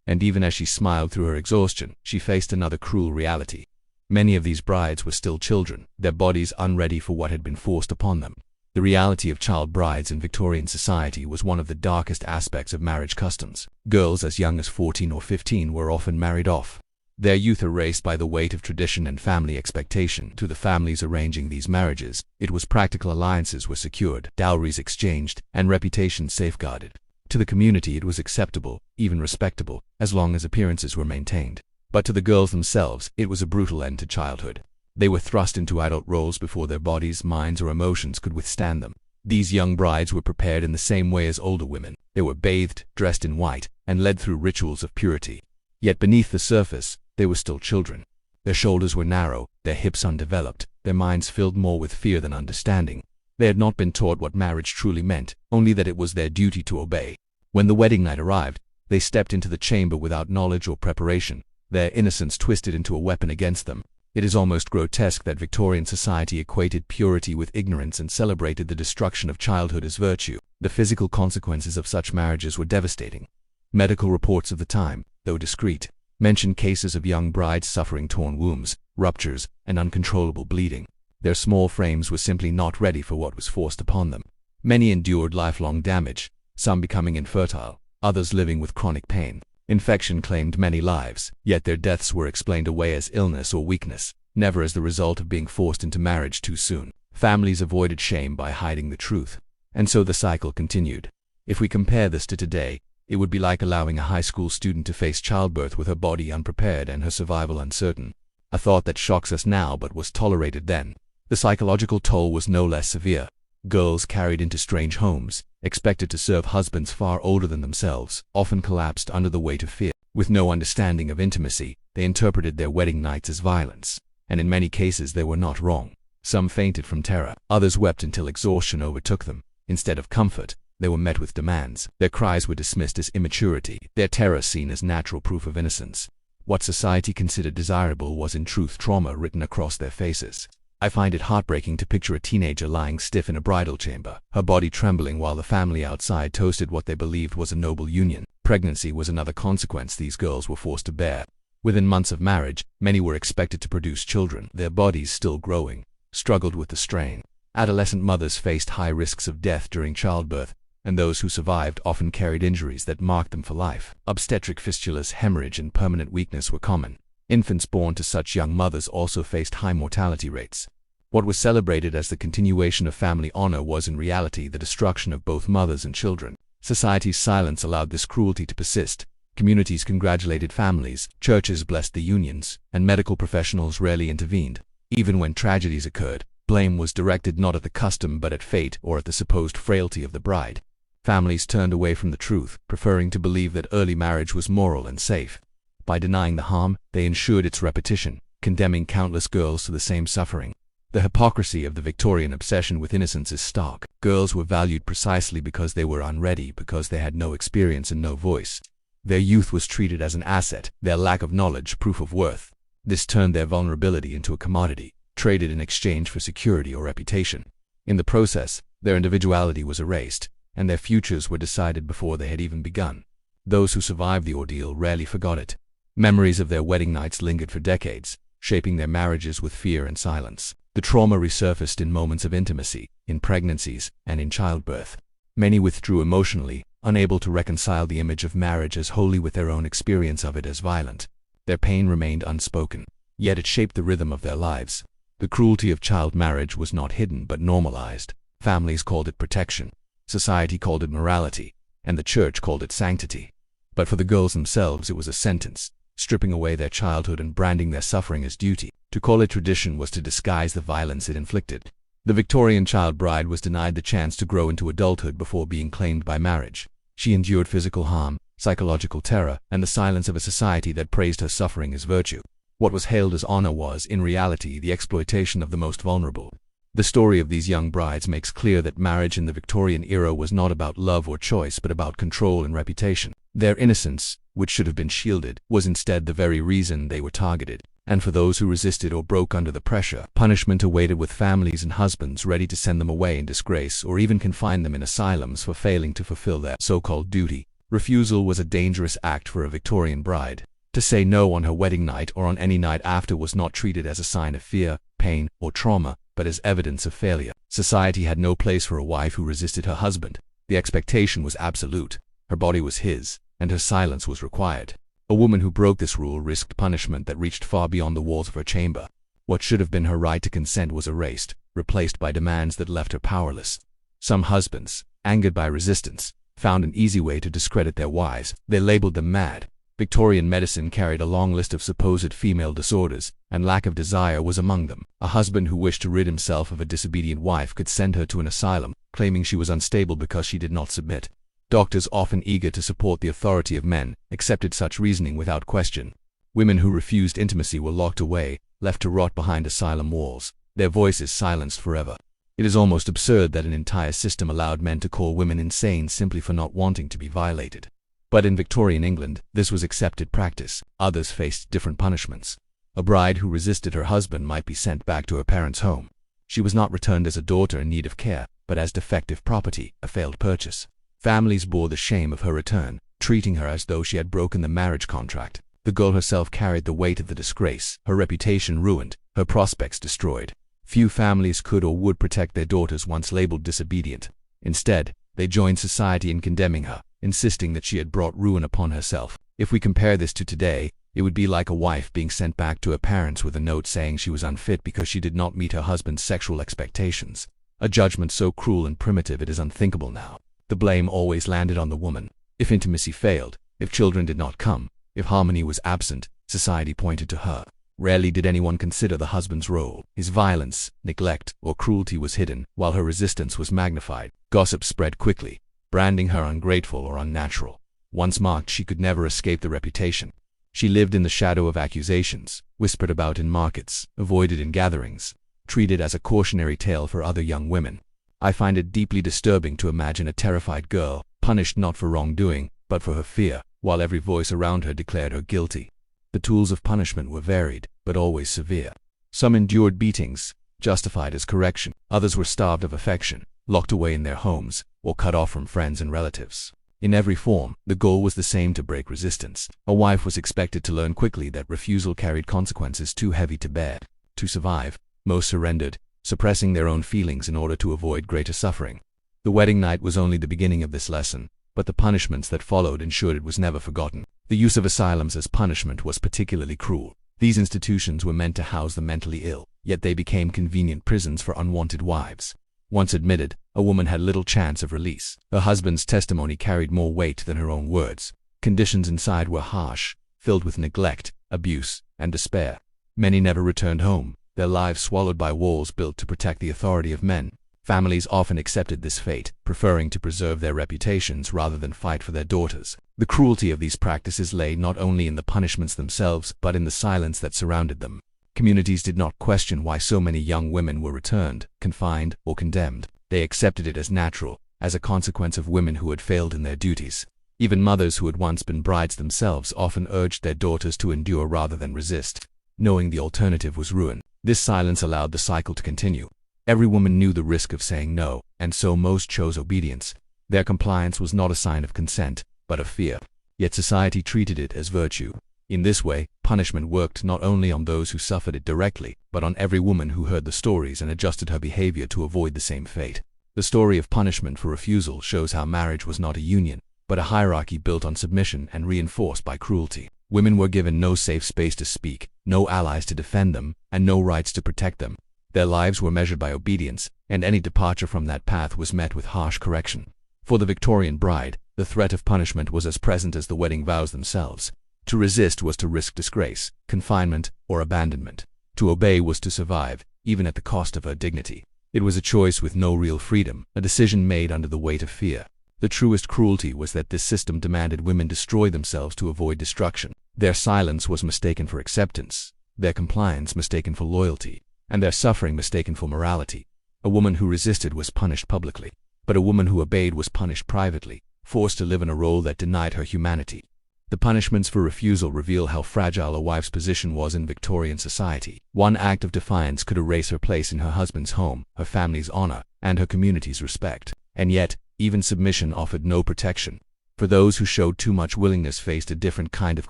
And even as she smiled through her exhaustion, she faced another cruel reality. Many of these brides were still children, their bodies unready for what had been forced upon them. The reality of child brides in Victorian society was one of the darkest aspects of marriage customs. Girls as young as 14 or 15 were often married off, their youth erased by the weight of tradition and family expectation. To the families arranging these marriages, it was practical alliances were secured, dowries exchanged, and reputations safeguarded. To the community it was acceptable, even respectable, as long as appearances were maintained. But to the girls themselves, it was a brutal end to childhood. They were thrust into adult roles before their bodies, minds, or emotions could withstand them. These young brides were prepared in the same way as older women. They were bathed, dressed in white, and led through rituals of purity. Yet beneath the surface, they were still children. Their shoulders were narrow, their hips undeveloped, their minds filled more with fear than understanding. They had not been taught what marriage truly meant, only that it was their duty to obey. When the wedding night arrived, they stepped into the chamber without knowledge or preparation, their innocence twisted into a weapon against them. It is almost grotesque that Victorian society equated purity with ignorance and celebrated the destruction of childhood as virtue. The physical consequences of such marriages were devastating. Medical reports of the time, though discreet, mentioned cases of young brides suffering torn wombs, ruptures, and uncontrollable bleeding. Their small frames were simply not ready for what was forced upon them. Many endured lifelong damage, some becoming infertile, others living with chronic pain. Infection claimed many lives, yet their deaths were explained away as illness or weakness, never as the result of being forced into marriage too soon. Families avoided shame by hiding the truth, and so the cycle continued. If we compare this to today, it would be like allowing a high school student to face childbirth with her body unprepared and her survival uncertain. A thought that shocks us now but was tolerated then. The psychological toll was no less severe. Girls carried into strange homes, expected to serve husbands far older than themselves, often collapsed under the weight of fear. With no understanding of intimacy, they interpreted their wedding nights as violence, and in many cases they were not wrong. Some fainted from terror, others wept until exhaustion overtook them. Instead of comfort, they were met with demands. Their cries were dismissed as immaturity, their terror seen as natural proof of innocence. What society considered desirable was in truth trauma written across their faces. I find it heartbreaking to picture a teenager lying stiff in a bridal chamber, her body trembling while the family outside toasted what they believed was a noble union. Pregnancy was another consequence these girls were forced to bear. Within months of marriage, many were expected to produce children, their bodies still growing, struggled with the strain. Adolescent mothers faced high risks of death during childbirth, and those who survived often carried injuries that marked them for life. Obstetric fistulas, hemorrhage, and permanent weakness were common. Infants born to such young mothers also faced high mortality rates. What was celebrated as the continuation of family honor was in reality the destruction of both mothers and children. Society's silence allowed this cruelty to persist. Communities congratulated families, churches blessed the unions, and medical professionals rarely intervened. Even when tragedies occurred, blame was directed not at the custom but at fate or at the supposed frailty of the bride. Families turned away from the truth, preferring to believe that early marriage was moral and safe. By denying the harm, they ensured its repetition, condemning countless girls to the same suffering. The hypocrisy of the Victorian obsession with innocence is stark. Girls were valued precisely because they were unready, because they had no experience and no voice. Their youth was treated as an asset, their lack of knowledge proof of worth. This turned their vulnerability into a commodity, traded in exchange for security or reputation. In the process, their individuality was erased, and their futures were decided before they had even begun. Those who survived the ordeal rarely forgot it. Memories of their wedding nights lingered for decades, shaping their marriages with fear and silence. The trauma resurfaced in moments of intimacy, in pregnancies, and in childbirth. Many withdrew emotionally, unable to reconcile the image of marriage as holy with their own experience of it as violent. Their pain remained unspoken, yet it shaped the rhythm of their lives. The cruelty of child marriage was not hidden but normalized. Families called it protection. Society called it morality, and the church called it sanctity. But for the girls themselves it was a sentence, stripping away their childhood and branding their suffering as duty. To call it tradition was to disguise the violence it inflicted. The Victorian child bride was denied the chance to grow into adulthood before being claimed by marriage. She endured physical harm, psychological terror, and the silence of a society that praised her suffering as virtue. What was hailed as honor was, in reality, the exploitation of the most vulnerable. The story of these young brides makes clear that marriage in the Victorian era was not about love or choice but about control and reputation. Their innocence, which should have been shielded, was instead the very reason they were targeted. And for those who resisted or broke under the pressure, punishment awaited, with families and husbands ready to send them away in disgrace or even confine them in asylums for failing to fulfill their so-called duty. Refusal was a dangerous act for a Victorian bride. To say no on her wedding night or on any night after was not treated as a sign of fear, pain, or trauma, but as evidence of failure. Society had no place for a wife who resisted her husband. The expectation was absolute. Her body was his, and her silence was required. A woman who broke this rule risked punishment that reached far beyond the walls of her chamber. What should have been her right to consent was erased, replaced by demands that left her powerless. Some husbands, angered by resistance, found an easy way to discredit their wives. They labeled them mad. Victorian medicine carried a long list of supposed female disorders, and lack of desire was among them. A husband who wished to rid himself of a disobedient wife could send her to an asylum, claiming she was unstable because she did not submit. Doctors, often eager to support the authority of men, accepted such reasoning without question. Women who refused intimacy were locked away, left to rot behind asylum walls, their voices silenced forever. It is almost absurd that an entire system allowed men to call women insane simply for not wanting to be violated. But in Victorian England, this was accepted practice. Others faced different punishments. A bride who resisted her husband might be sent back to her parents' home. She was not returned as a daughter in need of care, but as defective property, a failed purchase. Families bore the shame of her return, treating her as though she had broken the marriage contract. The girl herself carried the weight of the disgrace, her reputation ruined, her prospects destroyed. Few families could or would protect their daughters once labeled disobedient. Instead, they joined society in condemning her, insisting that she had brought ruin upon herself. If we compare this to today, it would be like a wife being sent back to her parents with a note saying she was unfit because she did not meet her husband's sexual expectations. A judgment so cruel and primitive it is unthinkable now. The blame always landed on the woman. If intimacy failed, if children did not come, if harmony was absent, society pointed to her. Rarely did anyone consider the husband's role. His violence, neglect, or cruelty was hidden, while her resistance was magnified. Gossip spread quickly, branding her ungrateful or unnatural. Once marked, she could never escape the reputation. She lived in the shadow of accusations, whispered about in markets, avoided in gatherings, treated as a cautionary tale for other young women. I find it deeply disturbing to imagine a terrified girl, punished not for wrongdoing, but for her fear, while every voice around her declared her guilty. The tools of punishment were varied, but always severe. Some endured beatings, justified as correction. Others were starved of affection, locked away in their homes, or cut off from friends and relatives. In every form, the goal was the same: to break resistance. A wife was expected to learn quickly that refusal carried consequences too heavy to bear. To survive, most surrendered, suppressing their own feelings in order to avoid greater suffering. The wedding night was only the beginning of this lesson, but the punishments that followed ensured it was never forgotten. The use of asylums as punishment was particularly cruel. These institutions were meant to house the mentally ill, yet they became convenient prisons for unwanted wives. Once admitted, a woman had little chance of release. Her husband's testimony carried more weight than her own words. Conditions inside were harsh, filled with neglect, abuse, and despair. Many never returned home, their lives swallowed by walls built to protect the authority of men. Families often accepted this fate, preferring to preserve their reputations rather than fight for their daughters. The cruelty of these practices lay not only in the punishments themselves, but in the silence that surrounded them. Communities did not question why so many young women were returned, confined, or condemned. They accepted it as natural, as a consequence of women who had failed in their duties. Even mothers who had once been brides themselves often urged their daughters to endure rather than resist, knowing the alternative was ruin. This silence allowed the cycle to continue. Every woman knew the risk of saying no, and so most chose obedience. Their compliance was not a sign of consent, but of fear. Yet society treated it as virtue. In this way, punishment worked not only on those who suffered it directly, but on every woman who heard the stories and adjusted her behavior to avoid the same fate. The story of punishment for refusal shows how marriage was not a union, but a hierarchy built on submission and reinforced by cruelty. Women were given no safe space to speak, no allies to defend them, and no rights to protect them. Their lives were measured by obedience, and any departure from that path was met with harsh correction. For the Victorian bride, the threat of punishment was as present as the wedding vows themselves. To resist was to risk disgrace, confinement, or abandonment. To obey was to survive, even at the cost of her dignity. It was a choice with no real freedom, a decision made under the weight of fear. The truest cruelty was that this system demanded women destroy themselves to avoid destruction. Their silence was mistaken for acceptance, their compliance mistaken for loyalty, and their suffering mistaken for morality. A woman who resisted was punished publicly, but a woman who obeyed was punished privately, forced to live in a role that denied her humanity. The punishments for refusal reveal how fragile a wife's position was in Victorian society. One act of defiance could erase her place in her husband's home, her family's honor, and her community's respect. And yet, even submission offered no protection. For those who showed too much willingness faced a different kind of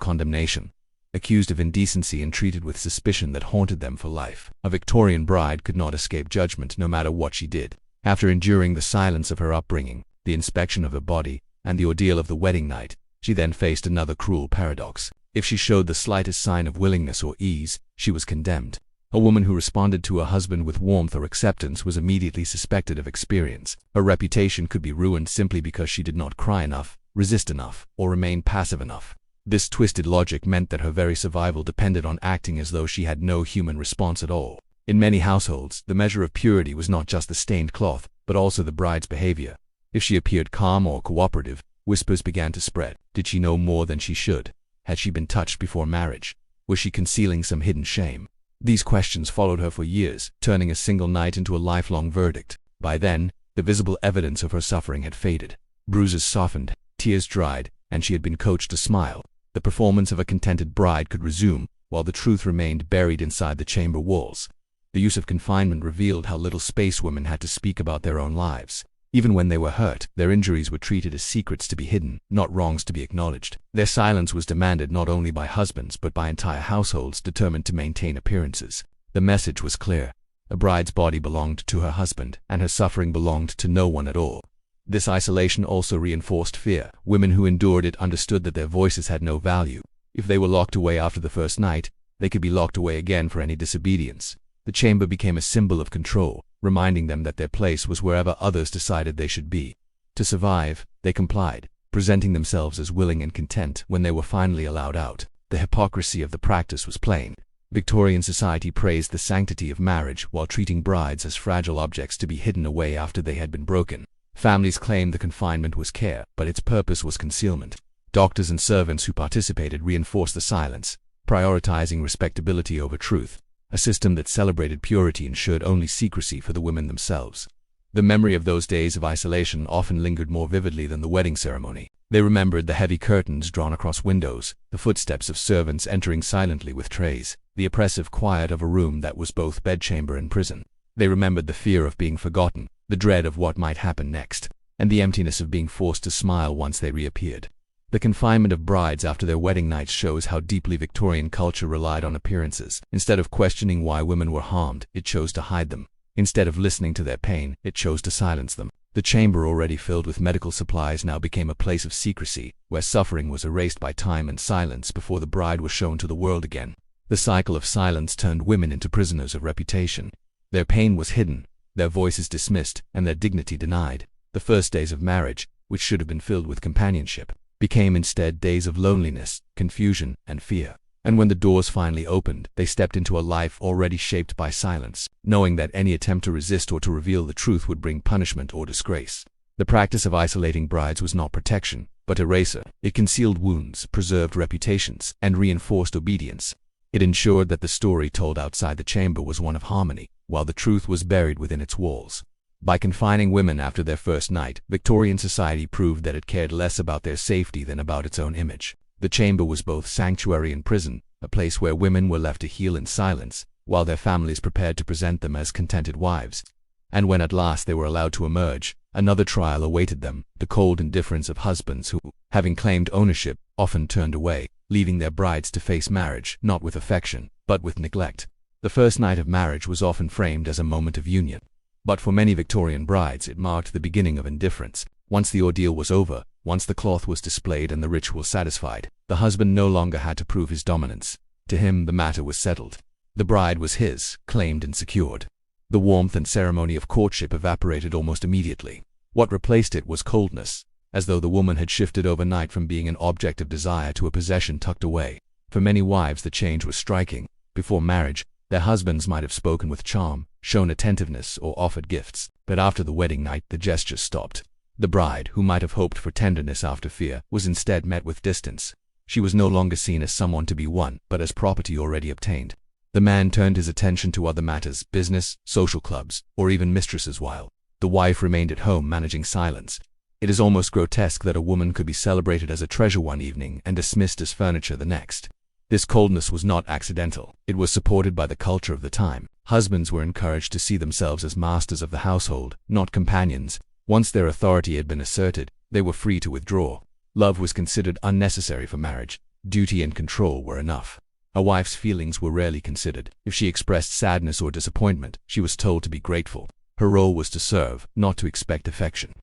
condemnation. Accused of indecency and treated with suspicion that haunted them for life. A Victorian bride could not escape judgment no matter what she did. After enduring the silence of her upbringing, the inspection of her body, and the ordeal of the wedding night, she then faced another cruel paradox. If she showed the slightest sign of willingness or ease, she was condemned. A woman who responded to her husband with warmth or acceptance was immediately suspected of experience. Her reputation could be ruined simply because she did not cry enough, resist enough, or remain passive enough. This twisted logic meant that her very survival depended on acting as though she had no human response at all. In many households, the measure of purity was not just the stained cloth, but also the bride's behavior. If she appeared calm or cooperative, whispers began to spread. Did she know more than she should? Had she been touched before marriage? Was she concealing some hidden shame? These questions followed her for years, turning a single night into a lifelong verdict. By then, the visible evidence of her suffering had faded. Bruises softened, tears dried, and she had been coached to smile. The performance of a contented bride could resume, while the truth remained buried inside the chamber walls. The use of confinement revealed how little space women had to speak about their own lives. Even when they were hurt, their injuries were treated as secrets to be hidden, not wrongs to be acknowledged. Their silence was demanded not only by husbands but by entire households determined to maintain appearances. The message was clear. A bride's body belonged to her husband, and her suffering belonged to no one at all. This isolation also reinforced fear. Women who endured it understood that their voices had no value. If they were locked away after the first night, they could be locked away again for any disobedience. The chamber became a symbol of control, reminding them that their place was wherever others decided they should be. To survive, they complied, presenting themselves as willing and content when they were finally allowed out. The hypocrisy of the practice was plain. Victorian society praised the sanctity of marriage while treating brides as fragile objects to be hidden away after they had been broken. Families claimed the confinement was care, but its purpose was concealment. Doctors and servants who participated reinforced the silence, prioritizing respectability over truth. A system that celebrated purity ensured only secrecy for the women themselves. The memory of those days of isolation often lingered more vividly than the wedding ceremony. They remembered the heavy curtains drawn across windows, the footsteps of servants entering silently with trays, the oppressive quiet of a room that was both bedchamber and prison. They remembered the fear of being forgotten, the dread of what might happen next, and the emptiness of being forced to smile once they reappeared. The confinement of brides after their wedding nights shows how deeply Victorian culture relied on appearances. Instead of questioning why women were harmed, it chose to hide them. Instead of listening to their pain, it chose to silence them. The chamber, already filled with medical supplies, now became a place of secrecy, where suffering was erased by time and silence before the bride was shown to the world again. The cycle of silence turned women into prisoners of reputation. Their pain was hidden, their voices dismissed, and their dignity denied. The first days of marriage, which should have been filled with companionship, became instead days of loneliness, confusion, and fear. And when the doors finally opened, they stepped into a life already shaped by silence, knowing that any attempt to resist or to reveal the truth would bring punishment or disgrace. The practice of isolating brides was not protection, but erasure. It concealed wounds, preserved reputations, and reinforced obedience. It ensured that the story told outside the chamber was one of harmony, while the truth was buried within its walls. By confining women after their first night, Victorian society proved that it cared less about their safety than about its own image. The chamber was both sanctuary and prison, a place where women were left to heal in silence, while their families prepared to present them as contented wives. And when at last they were allowed to emerge, another trial awaited them, the cold indifference of husbands who, having claimed ownership, often turned away, leaving their brides to face marriage, not with affection, but with neglect. The first night of marriage was often framed as a moment of union. But for many Victorian brides, it marked the beginning of indifference. Once the ordeal was over, once the cloth was displayed and the ritual satisfied, the husband no longer had to prove his dominance. To him, the matter was settled. The bride was his, claimed and secured. The warmth and ceremony of courtship evaporated almost immediately. What replaced it was coldness, as though the woman had shifted overnight from being an object of desire to a possession tucked away. For many wives, the change was striking. Before marriage, their husbands might have spoken with charm, shown attentiveness, or offered gifts, but after the wedding night, the gestures stopped. The bride, who might have hoped for tenderness after fear, was instead met with distance. She was no longer seen as someone to be won, but as property already obtained. The man turned his attention to other matters, business, social clubs, or even mistresses, while the wife remained at home managing silence. It is almost grotesque that a woman could be celebrated as a treasure one evening and dismissed as furniture the next. This coldness was not accidental. It was supported by the culture of the time. Husbands were encouraged to see themselves as masters of the household, not companions. Once their authority had been asserted, they were free to withdraw. Love was considered unnecessary for marriage. Duty and control were enough. A wife's feelings were rarely considered. If she expressed sadness or disappointment, she was told to be grateful. Her role was to serve, not to expect affection.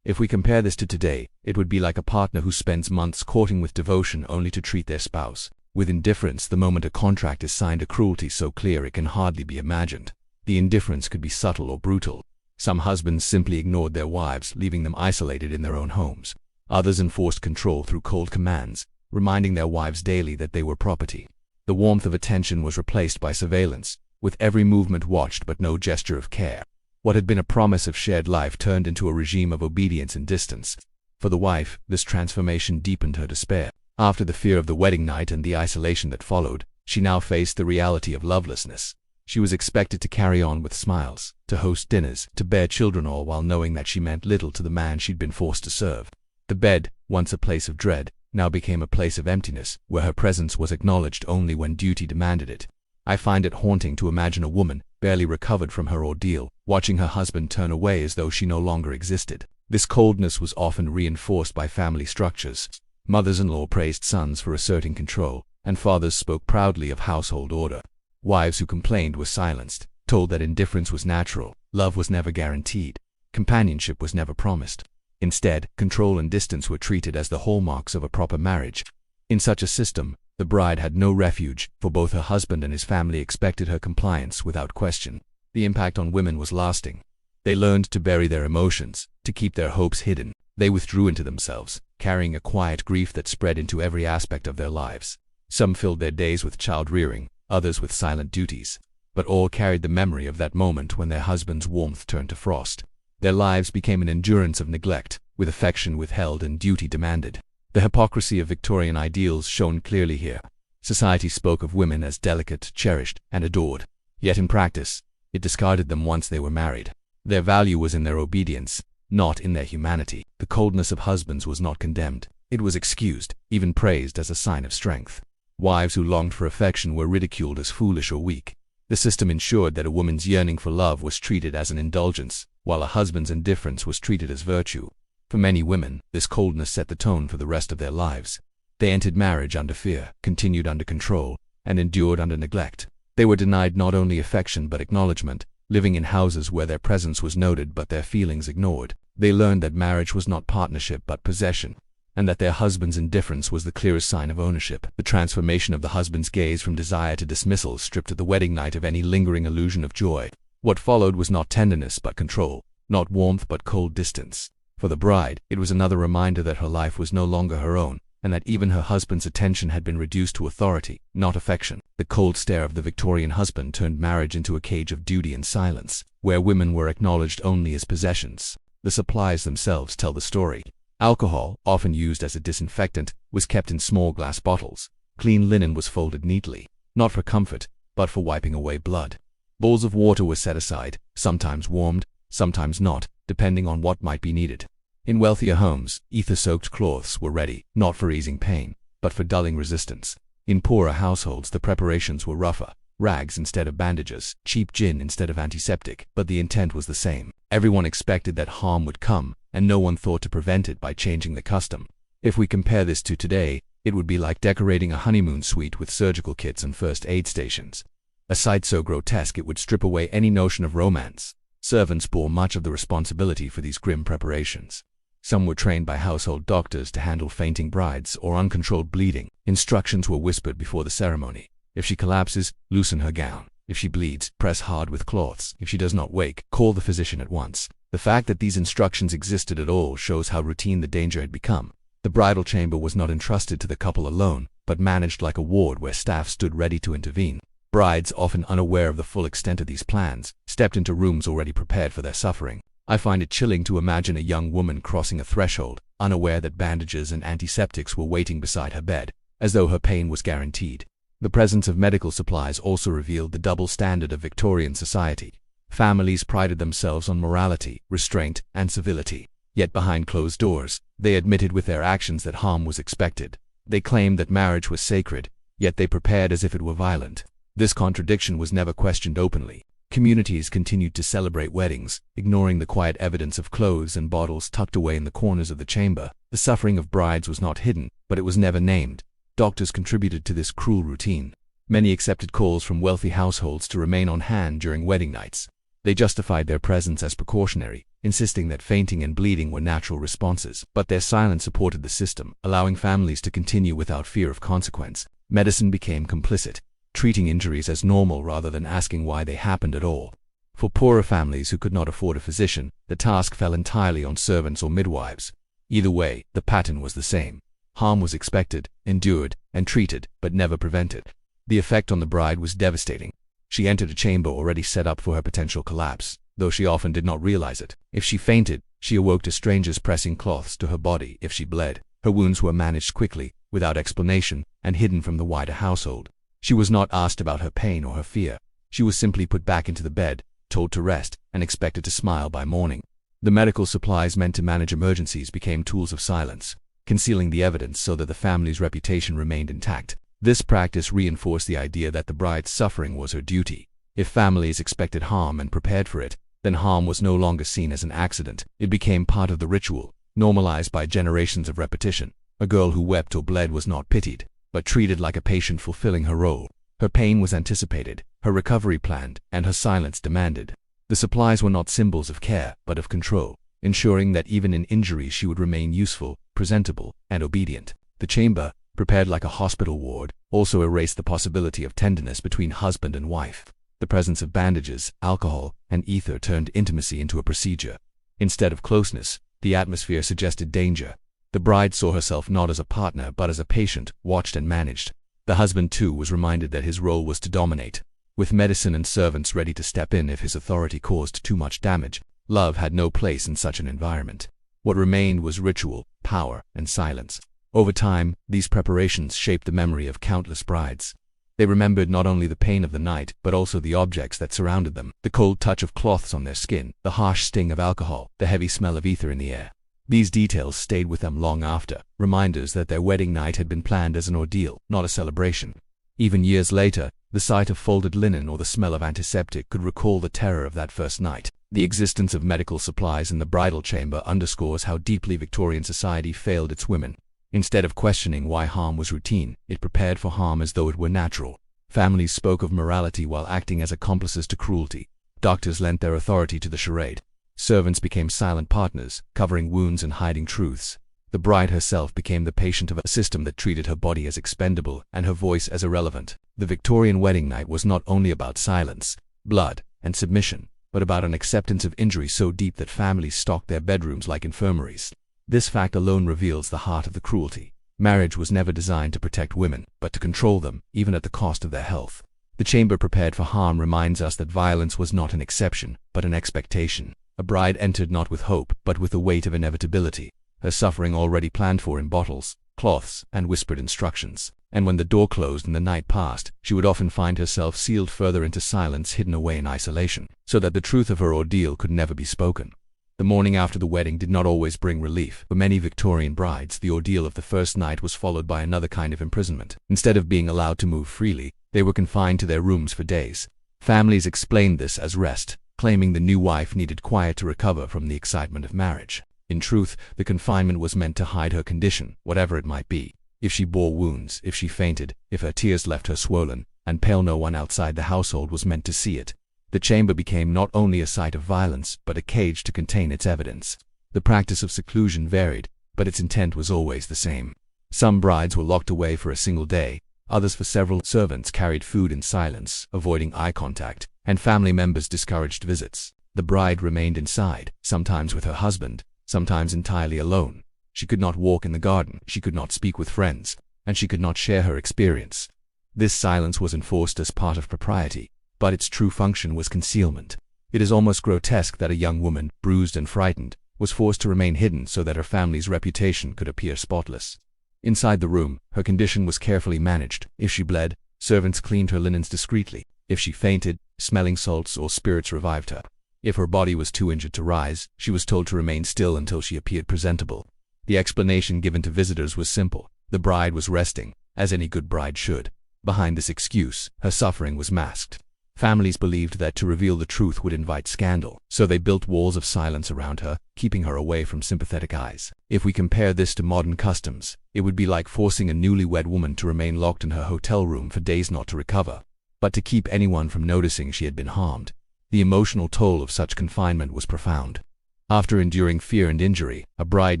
If we compare this to today, it would be like a partner who spends months courting with devotion only to treat their spouse with indifference the moment a contract is signed, a cruelty so clear it can hardly be imagined. The indifference could be subtle or brutal. Some husbands simply ignored their wives, leaving them isolated in their own homes. Others enforced control through cold commands, reminding their wives daily that they were property. The warmth of attention was replaced by surveillance, with every movement watched but no gesture of care. What had been a promise of shared life turned into a regime of obedience and distance. For the wife, this transformation deepened her despair. After the fear of the wedding night and the isolation that followed, she now faced the reality of lovelessness. She was expected to carry on with smiles, to host dinners, to bear children, all while knowing that she meant little to the man she'd been forced to serve. The bed, once a place of dread, now became a place of emptiness, where her presence was acknowledged only when duty demanded it. I find it haunting to imagine a woman, barely recovered from her ordeal, watching her husband turn away as though she no longer existed. This coldness was often reinforced by family structures. Mothers-in-law praised sons for asserting control, and fathers spoke proudly of household order. Wives who complained were silenced, told that indifference was natural, love was never guaranteed, companionship was never promised. Instead, control and distance were treated as the hallmarks of a proper marriage. In such a system, the bride had no refuge, for both her husband and his family expected her compliance without question. The impact on women was lasting. They learned to bury their emotions, to keep their hopes hidden. They withdrew into themselves, carrying a quiet grief that spread into every aspect of their lives. Some filled their days with child-rearing, others with silent duties. But all carried the memory of that moment when their husband's warmth turned to frost. Their lives became an endurance of neglect, with affection withheld and duty demanded. The hypocrisy of Victorian ideals shone clearly here. Society spoke of women as delicate, cherished, and adored. Yet in practice, it discarded them once they were married. Their value was in their obedience, not in their humanity. The coldness of husbands was not condemned. It was excused, even praised as a sign of strength. Wives who longed for affection were ridiculed as foolish or weak. The system ensured that a woman's yearning for love was treated as an indulgence, while a husband's indifference was treated as virtue. For many women, this coldness set the tone for the rest of their lives. They entered marriage under fear, continued under control, and endured under neglect. They were denied not only affection but acknowledgement, living in houses where their presence was noted but their feelings ignored. They learned that marriage was not partnership but possession, and that their husband's indifference was the clearest sign of ownership. The transformation of the husband's gaze from desire to dismissal stripped the wedding night of any lingering illusion of joy. What followed was not tenderness but control, not warmth but cold distance. For the bride, it was another reminder that her life was no longer her own, and that even her husband's attention had been reduced to authority, not affection. The cold stare of the Victorian husband turned marriage into a cage of duty and silence, where women were acknowledged only as possessions. The supplies themselves tell the story. Alcohol, often used as a disinfectant, was kept in small glass bottles. Clean linen was folded neatly, not for comfort, but for wiping away blood. Bowls of water were set aside, sometimes warmed, sometimes not, depending on what might be needed. In wealthier homes, ether-soaked cloths were ready, not for easing pain, but for dulling resistance. In poorer households, the preparations were rougher, rags instead of bandages, cheap gin instead of antiseptic, but the intent was the same. Everyone expected that harm would come, and no one thought to prevent it by changing the custom. If we compare this to today, it would be like decorating a honeymoon suite with surgical kits and first aid stations. A sight so grotesque it would strip away any notion of romance. Servants bore much of the responsibility for these grim preparations. Some were trained by household doctors to handle fainting brides or uncontrolled bleeding. Instructions were whispered before the ceremony. If she collapses, loosen her gown. If she bleeds, press hard with cloths. If she does not wake, call the physician at once. The fact that these instructions existed at all shows how routine the danger had become. The bridal chamber was not entrusted to the couple alone, but managed like a ward where staff stood ready to intervene. Brides, often unaware of the full extent of these plans, stepped into rooms already prepared for their suffering. I find it chilling to imagine a young woman crossing a threshold, unaware that bandages and antiseptics were waiting beside her bed, as though her pain was guaranteed. The presence of medical supplies also revealed the double standard of Victorian society. Families prided themselves on morality, restraint, and civility. Yet behind closed doors, they admitted with their actions that harm was expected. They claimed that marriage was sacred, yet they prepared as if it were violent. This contradiction was never questioned openly. Communities continued to celebrate weddings, ignoring the quiet evidence of clothes and bottles tucked away in the corners of the chamber. The suffering of brides was not hidden, but it was never named. Doctors contributed to this cruel routine. Many accepted calls from wealthy households to remain on hand during wedding nights. They justified their presence as precautionary, insisting that fainting and bleeding were natural responses. But their silence supported the system, allowing families to continue without fear of consequence. Medicine became complicit, treating injuries as normal rather than asking why they happened at all. For poorer families who could not afford a physician, the task fell entirely on servants or midwives. Either way, the pattern was the same. Harm was expected, endured, and treated, but never prevented. The effect on the bride was devastating. She entered a chamber already set up for her potential collapse, though she often did not realize it. If she fainted, she awoke to strangers pressing cloths to her body. If she bled, her wounds were managed quickly, without explanation, and hidden from the wider household. She was not asked about her pain or her fear. She was simply put back into the bed, told to rest, and expected to smile by morning. The medical supplies meant to manage emergencies became tools of silence, concealing the evidence so that the family's reputation remained intact. This practice reinforced the idea that the bride's suffering was her duty. If families expected harm and prepared for it, then harm was no longer seen as an accident. It became part of the ritual, normalized by generations of repetition. A girl who wept or bled was not pitied, but treated like a patient fulfilling her role. Her pain was anticipated, her recovery planned, and her silence demanded. The supplies were not symbols of care, but of control, ensuring that even in injury she would remain useful, presentable, and obedient. The chamber, prepared like a hospital ward, also erased the possibility of tenderness between husband and wife. The presence of bandages, alcohol, and ether turned intimacy into a procedure. Instead of closeness, the atmosphere suggested danger. The bride saw herself not as a partner but as a patient, watched and managed. The husband, too, was reminded that his role was to dominate. With medicine and servants ready to step in if his authority caused too much damage, love had no place in such an environment. What remained was ritual, power, and silence. Over time, these preparations shaped the memory of countless brides. They remembered not only the pain of the night, but also the objects that surrounded them, the cold touch of cloths on their skin, the harsh sting of alcohol, the heavy smell of ether in the air. These details stayed with them long after, reminders that their wedding night had been planned as an ordeal, not a celebration. Even years later, the sight of folded linen or the smell of antiseptic could recall the terror of that first night. The existence of medical supplies in the bridal chamber underscores how deeply Victorian society failed its women. Instead of questioning why harm was routine, it prepared for harm as though it were natural. Families spoke of morality while acting as accomplices to cruelty. Doctors lent their authority to the charade. Servants became silent partners, covering wounds and hiding truths. The bride herself became the patient of a system that treated her body as expendable and her voice as irrelevant. The Victorian wedding night was not only about silence, blood, and submission, but about an acceptance of injury so deep that families stocked their bedrooms like infirmaries. This fact alone reveals the heart of the cruelty. Marriage was never designed to protect women, but to control them, even at the cost of their health. The chamber prepared for harm reminds us that violence was not an exception, but an expectation. A bride entered not with hope, but with the weight of inevitability, her suffering already planned for in bottles, cloths, and whispered instructions. And when the door closed and the night passed, she would often find herself sealed further into silence, hidden away in isolation, so that the truth of her ordeal could never be spoken. The morning after the wedding did not always bring relief. For many Victorian brides, the ordeal of the first night was followed by another kind of imprisonment. Instead of being allowed to move freely, they were confined to their rooms for days. Families explained this as rest, claiming the new wife needed quiet to recover from the excitement of marriage. In truth, the confinement was meant to hide her condition, whatever it might be. If she bore wounds, if she fainted, if her tears left her swollen and pale, no one outside the household was meant to see it. The chamber became not only a site of violence, but a cage to contain its evidence. The practice of seclusion varied, but its intent was always the same. Some brides were locked away for a single day, others for several. Servants carried food in silence, avoiding eye contact, and family members discouraged visits. The bride remained inside, sometimes with her husband, sometimes entirely alone. She could not walk in the garden, she could not speak with friends, and she could not share her experience. This silence was enforced as part of propriety, but its true function was concealment. It is almost grotesque that a young woman, bruised and frightened, was forced to remain hidden so that her family's reputation could appear spotless. Inside the room, her condition was carefully managed. If she bled, servants cleaned her linens discreetly. If she fainted, smelling salts or spirits revived her. If her body was too injured to rise, she was told to remain still until she appeared presentable. The explanation given to visitors was simple. The bride was resting, as any good bride should. Behind this excuse, her suffering was masked. Families believed that to reveal the truth would invite scandal, so they built walls of silence around her, keeping her away from sympathetic eyes. If we compare this to modern customs, it would be like forcing a newlywed woman to remain locked in her hotel room for days not to recover, but to keep anyone from noticing she had been harmed. The emotional toll of such confinement was profound. After enduring fear and injury, a bride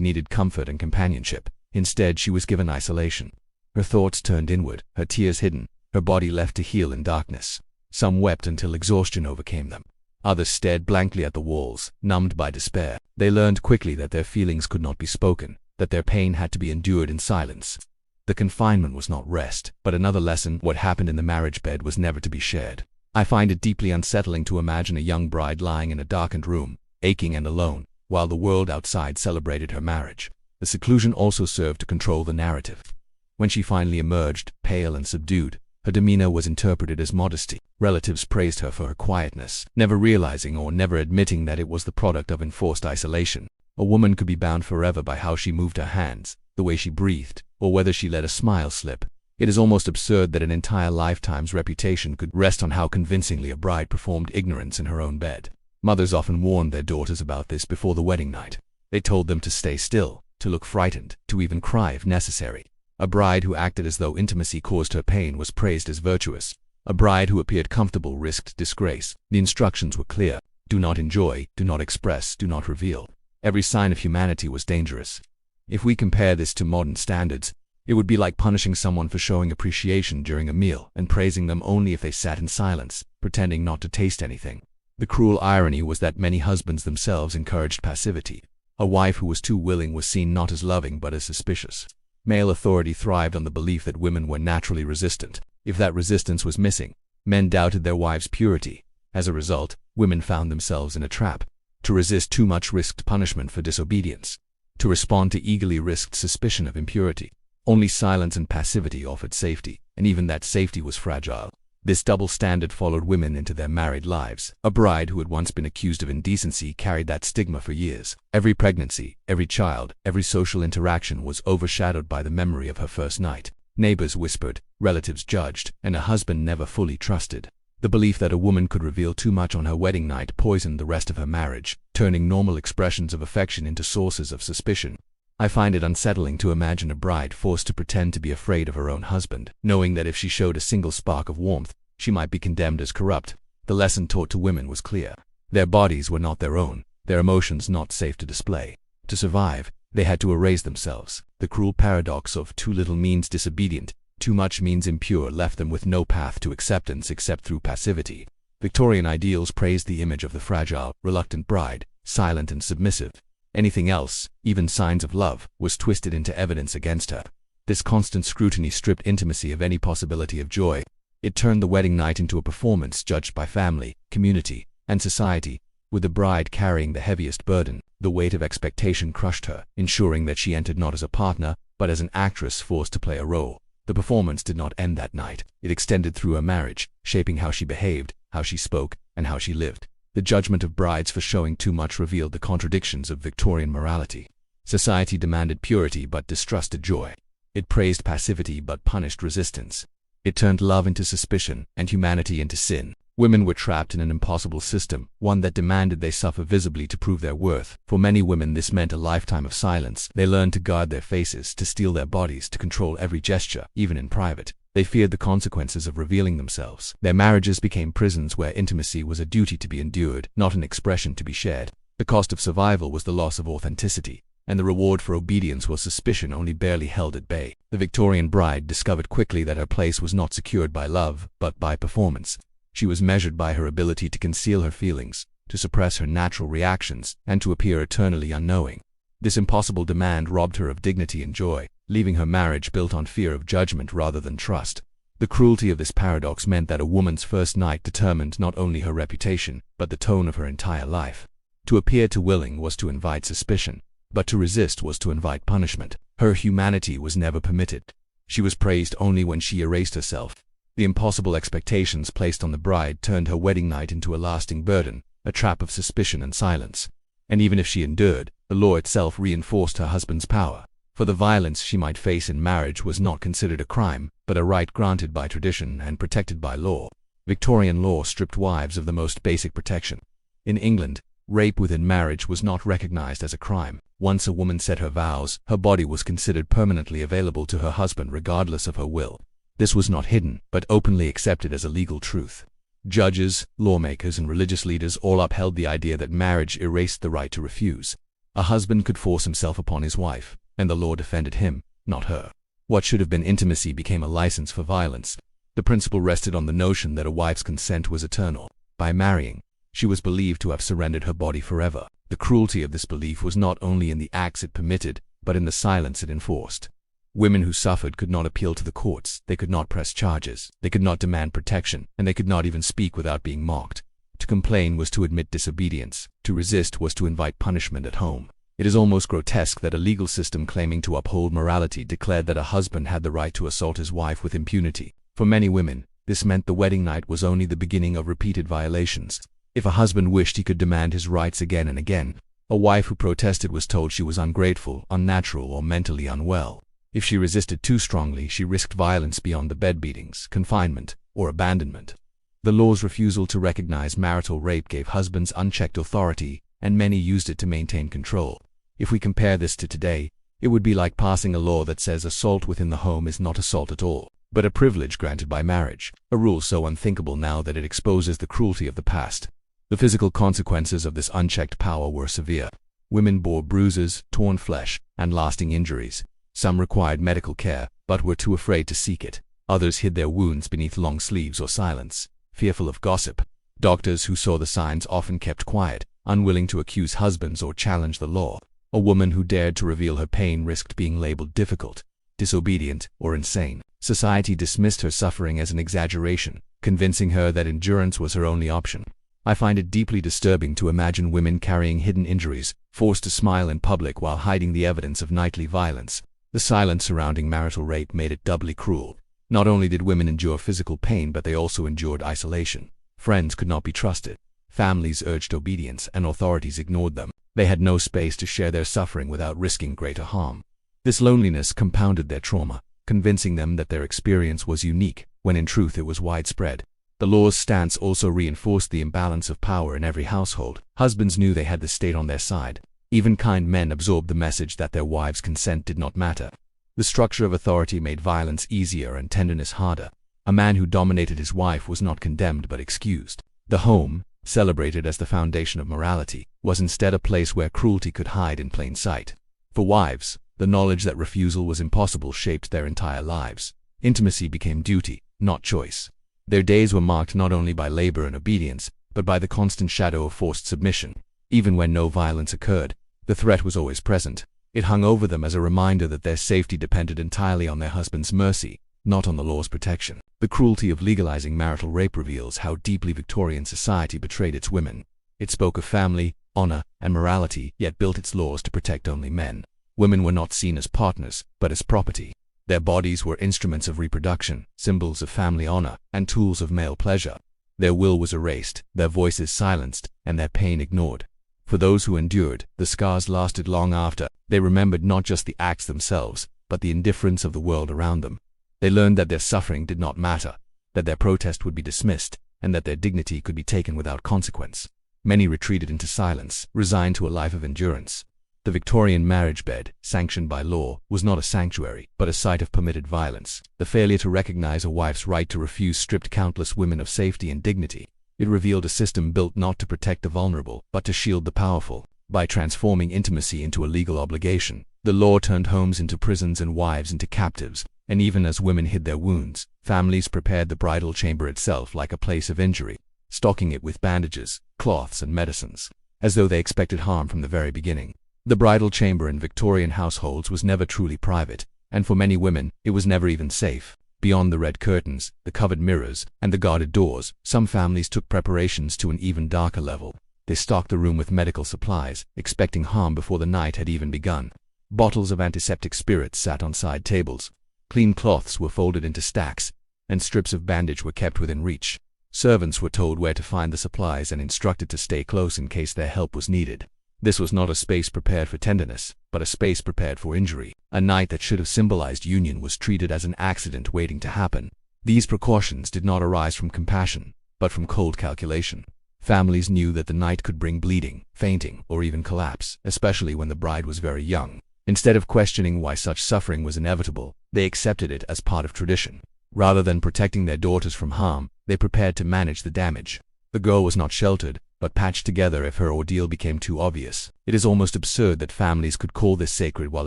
needed comfort and companionship. Instead, she was given isolation. Her thoughts turned inward, her tears hidden, her body left to heal in darkness. Some wept until exhaustion overcame them. Others stared blankly at the walls, numbed by despair. They learned quickly that their feelings could not be spoken, that their pain had to be endured in silence. The confinement was not rest, but another lesson. What happened in the marriage bed was never to be shared. I find it deeply unsettling to imagine a young bride lying in a darkened room, aching and alone, while the world outside celebrated her marriage. The seclusion also served to control the narrative. When she finally emerged, pale and subdued, her demeanor was interpreted as modesty. Relatives praised her for her quietness, never realizing or never admitting that it was the product of enforced isolation. A woman could be bound forever by how she moved her hands, the way she breathed, or whether she let a smile slip. It is almost absurd that an entire lifetime's reputation could rest on how convincingly a bride performed ignorance in her own bed. Mothers often warned their daughters about this before the wedding night. They told them to stay still, to look frightened, to even cry if necessary. A bride who acted as though intimacy caused her pain was praised as virtuous. A bride who appeared comfortable risked disgrace. The instructions were clear. Do not enjoy, do not express, do not reveal. Every sign of humanity was dangerous. If we compare this to modern standards, it would be like punishing someone for showing appreciation during a meal and praising them only if they sat in silence, pretending not to taste anything. The cruel irony was that many husbands themselves encouraged passivity. A wife who was too willing was seen not as loving but as suspicious. Male authority thrived on the belief that women were naturally resistant. If that resistance was missing, men doubted their wives' purity. As a result, women found themselves in a trap. To resist too much risked punishment for disobedience. To respond to eagerly risked suspicion of impurity. Only silence and passivity offered safety, and even that safety was fragile. This double standard followed women into their married lives. A bride who had once been accused of indecency carried that stigma for years. Every pregnancy, every child, every social interaction was overshadowed by the memory of her first night. Neighbors whispered, relatives judged, and a husband never fully trusted. The belief that a woman could reveal too much on her wedding night poisoned the rest of her marriage, turning normal expressions of affection into sources of suspicion. I find it unsettling to imagine a bride forced to pretend to be afraid of her own husband, knowing that if she showed a single spark of warmth, she might be condemned as corrupt. The lesson taught to women was clear. Their bodies were not their own, their emotions not safe to display. To survive, they had to erase themselves. The cruel paradox of too little means disobedient, too much means impure left them with no path to acceptance except through passivity. Victorian ideals praised the image of the fragile, reluctant bride, silent and submissive. Anything else, even signs of love, was twisted into evidence against her. This constant scrutiny stripped intimacy of any possibility of joy. It turned the wedding night into a performance judged by family, community, and society, with the bride carrying the heaviest burden. The weight of expectation crushed her, ensuring that she entered not as a partner, but as an actress forced to play a role. The performance did not end that night. It extended through her marriage, shaping how she behaved, how she spoke, and how she lived. The judgment of brides for showing too much revealed the contradictions of Victorian morality. Society demanded purity but distrusted joy. It praised passivity but punished resistance. It turned love into suspicion and humanity into sin. Women were trapped in an impossible system, one that demanded they suffer visibly to prove their worth. For many women this meant a lifetime of silence. They learned to guard their faces, to steel their bodies, to control every gesture, even in private. They feared the consequences of revealing themselves. Their marriages became prisons where intimacy was a duty to be endured, not an expression to be shared. The cost of survival was the loss of authenticity, and the reward for obedience was suspicion only barely held at bay. The Victorian bride discovered quickly that her place was not secured by love, but by performance. She was measured by her ability to conceal her feelings, to suppress her natural reactions, and to appear eternally unknowing. This impossible demand robbed her of dignity and joy, leaving her marriage built on fear of judgment rather than trust. The cruelty of this paradox meant that a woman's first night determined not only her reputation, but the tone of her entire life. To appear too willing was to invite suspicion, but to resist was to invite punishment. Her humanity was never permitted. She was praised only when she erased herself. The impossible expectations placed on the bride turned her wedding night into a lasting burden, a trap of suspicion and silence. And even if she endured, the law itself reinforced her husband's power. For the violence she might face in marriage was not considered a crime, but a right granted by tradition and protected by law. Victorian law stripped wives of the most basic protection. In England, rape within marriage was not recognized as a crime. Once a woman said her vows, her body was considered permanently available to her husband regardless of her will. This was not hidden, but openly accepted as a legal truth. Judges, lawmakers, and religious leaders all upheld the idea that marriage erased the right to refuse. A husband could force himself upon his wife, and the law defended him, not her. What should have been intimacy became a license for violence. The principle rested on the notion that a wife's consent was eternal. By marrying, she was believed to have surrendered her body forever. The cruelty of this belief was not only in the acts it permitted, but in the silence it enforced. Women who suffered could not appeal to the courts, they could not press charges, they could not demand protection, and they could not even speak without being mocked. To complain was to admit disobedience. To resist was to invite punishment at home. It is almost grotesque that a legal system claiming to uphold morality declared that a husband had the right to assault his wife with impunity. For many women, this meant the wedding night was only the beginning of repeated violations. If a husband wished, he could demand his rights again and again. A wife who protested was told she was ungrateful, unnatural, or mentally unwell. If she resisted too strongly, she risked violence beyond the bed beatings, confinement, or abandonment. The law's refusal to recognize marital rape gave husbands unchecked authority, and many used it to maintain control. If we compare this to today, it would be like passing a law that says assault within the home is not assault at all, but a privilege granted by marriage, a rule so unthinkable now that it exposes the cruelty of the past. The physical consequences of this unchecked power were severe. Women bore bruises, torn flesh, and lasting injuries. Some required medical care, but were too afraid to seek it. Others hid their wounds beneath long sleeves or silence, fearful of gossip. Doctors who saw the signs often kept quiet, unwilling to accuse husbands or challenge the law. A woman who dared to reveal her pain risked being labeled difficult. disobedient, or insane. Society dismissed her suffering as an exaggeration, convincing her that endurance was her only option. I find it deeply disturbing to imagine women carrying hidden injuries, forced to smile in public while hiding the evidence of nightly violence. The silence surrounding marital rape made it doubly cruel. Not only did women endure physical pain, but they also endured isolation. Friends could not be trusted. Families urged obedience, and authorities ignored them. They had no space to share their suffering without risking greater harm. This loneliness compounded their trauma, convincing them that their experience was unique, when in truth it was widespread. The law's stance also reinforced the imbalance of power in every household. Husbands knew they had the state on their side. Even kind men absorbed the message that their wives' consent did not matter. The structure of authority made violence easier and tenderness harder. A man who dominated his wife was not condemned but excused. The home, celebrated as the foundation of morality, was instead a place where cruelty could hide in plain sight. For wives, the knowledge that refusal was impossible shaped their entire lives. Intimacy became duty, not choice. Their days were marked not only by labor and obedience, but by the constant shadow of forced submission. Even when no violence occurred, the threat was always present. It hung over them as a reminder that their safety depended entirely on their husband's mercy, not on the law's protection. The cruelty of legalizing marital rape reveals how deeply Victorian society betrayed its women. It spoke of family, honor, and morality, yet built its laws to protect only men. Women were not seen as partners, but as property. Their bodies were instruments of reproduction, symbols of family honor, and tools of male pleasure. Their will was erased, their voices silenced, and their pain ignored. For those who endured, the scars lasted long after. They remembered not just the acts themselves, but the indifference of the world around them. They learned that their suffering did not matter, that their protest would be dismissed, and that their dignity could be taken without consequence. Many retreated into silence, resigned to a life of endurance. The Victorian marriage bed, sanctioned by law, was not a sanctuary, but a site of permitted violence. The failure to recognize a wife's right to refuse stripped countless women of safety and dignity. It revealed a system built not to protect the vulnerable, but to shield the powerful. By transforming intimacy into a legal obligation, the law turned homes into prisons and wives into captives. And even as women hid their wounds, families prepared the bridal chamber itself like a place of injury, stocking it with bandages, cloths, and medicines, as though they expected harm from the very beginning. The bridal chamber in Victorian households was never truly private, and for many women, it was never even safe. Beyond the red curtains, the covered mirrors, and the guarded doors, some families took preparations to an even darker level. They stocked the room with medical supplies, expecting harm before the night had even begun. Bottles of antiseptic spirits sat on side tables. Clean cloths were folded into stacks, and strips of bandage were kept within reach. Servants were told where to find the supplies and instructed to stay close in case their help was needed. This was not a space prepared for tenderness, but a space prepared for injury. A night that should have symbolized union was treated as an accident waiting to happen. These precautions did not arise from compassion, but from cold calculation. Families knew that the night could bring bleeding, fainting, or even collapse, especially when the bride was very young. Instead of questioning why such suffering was inevitable, they accepted it as part of tradition. Rather than protecting their daughters from harm, they prepared to manage the damage. The girl was not sheltered, but patched together if her ordeal became too obvious. It is almost absurd that families could call this sacred while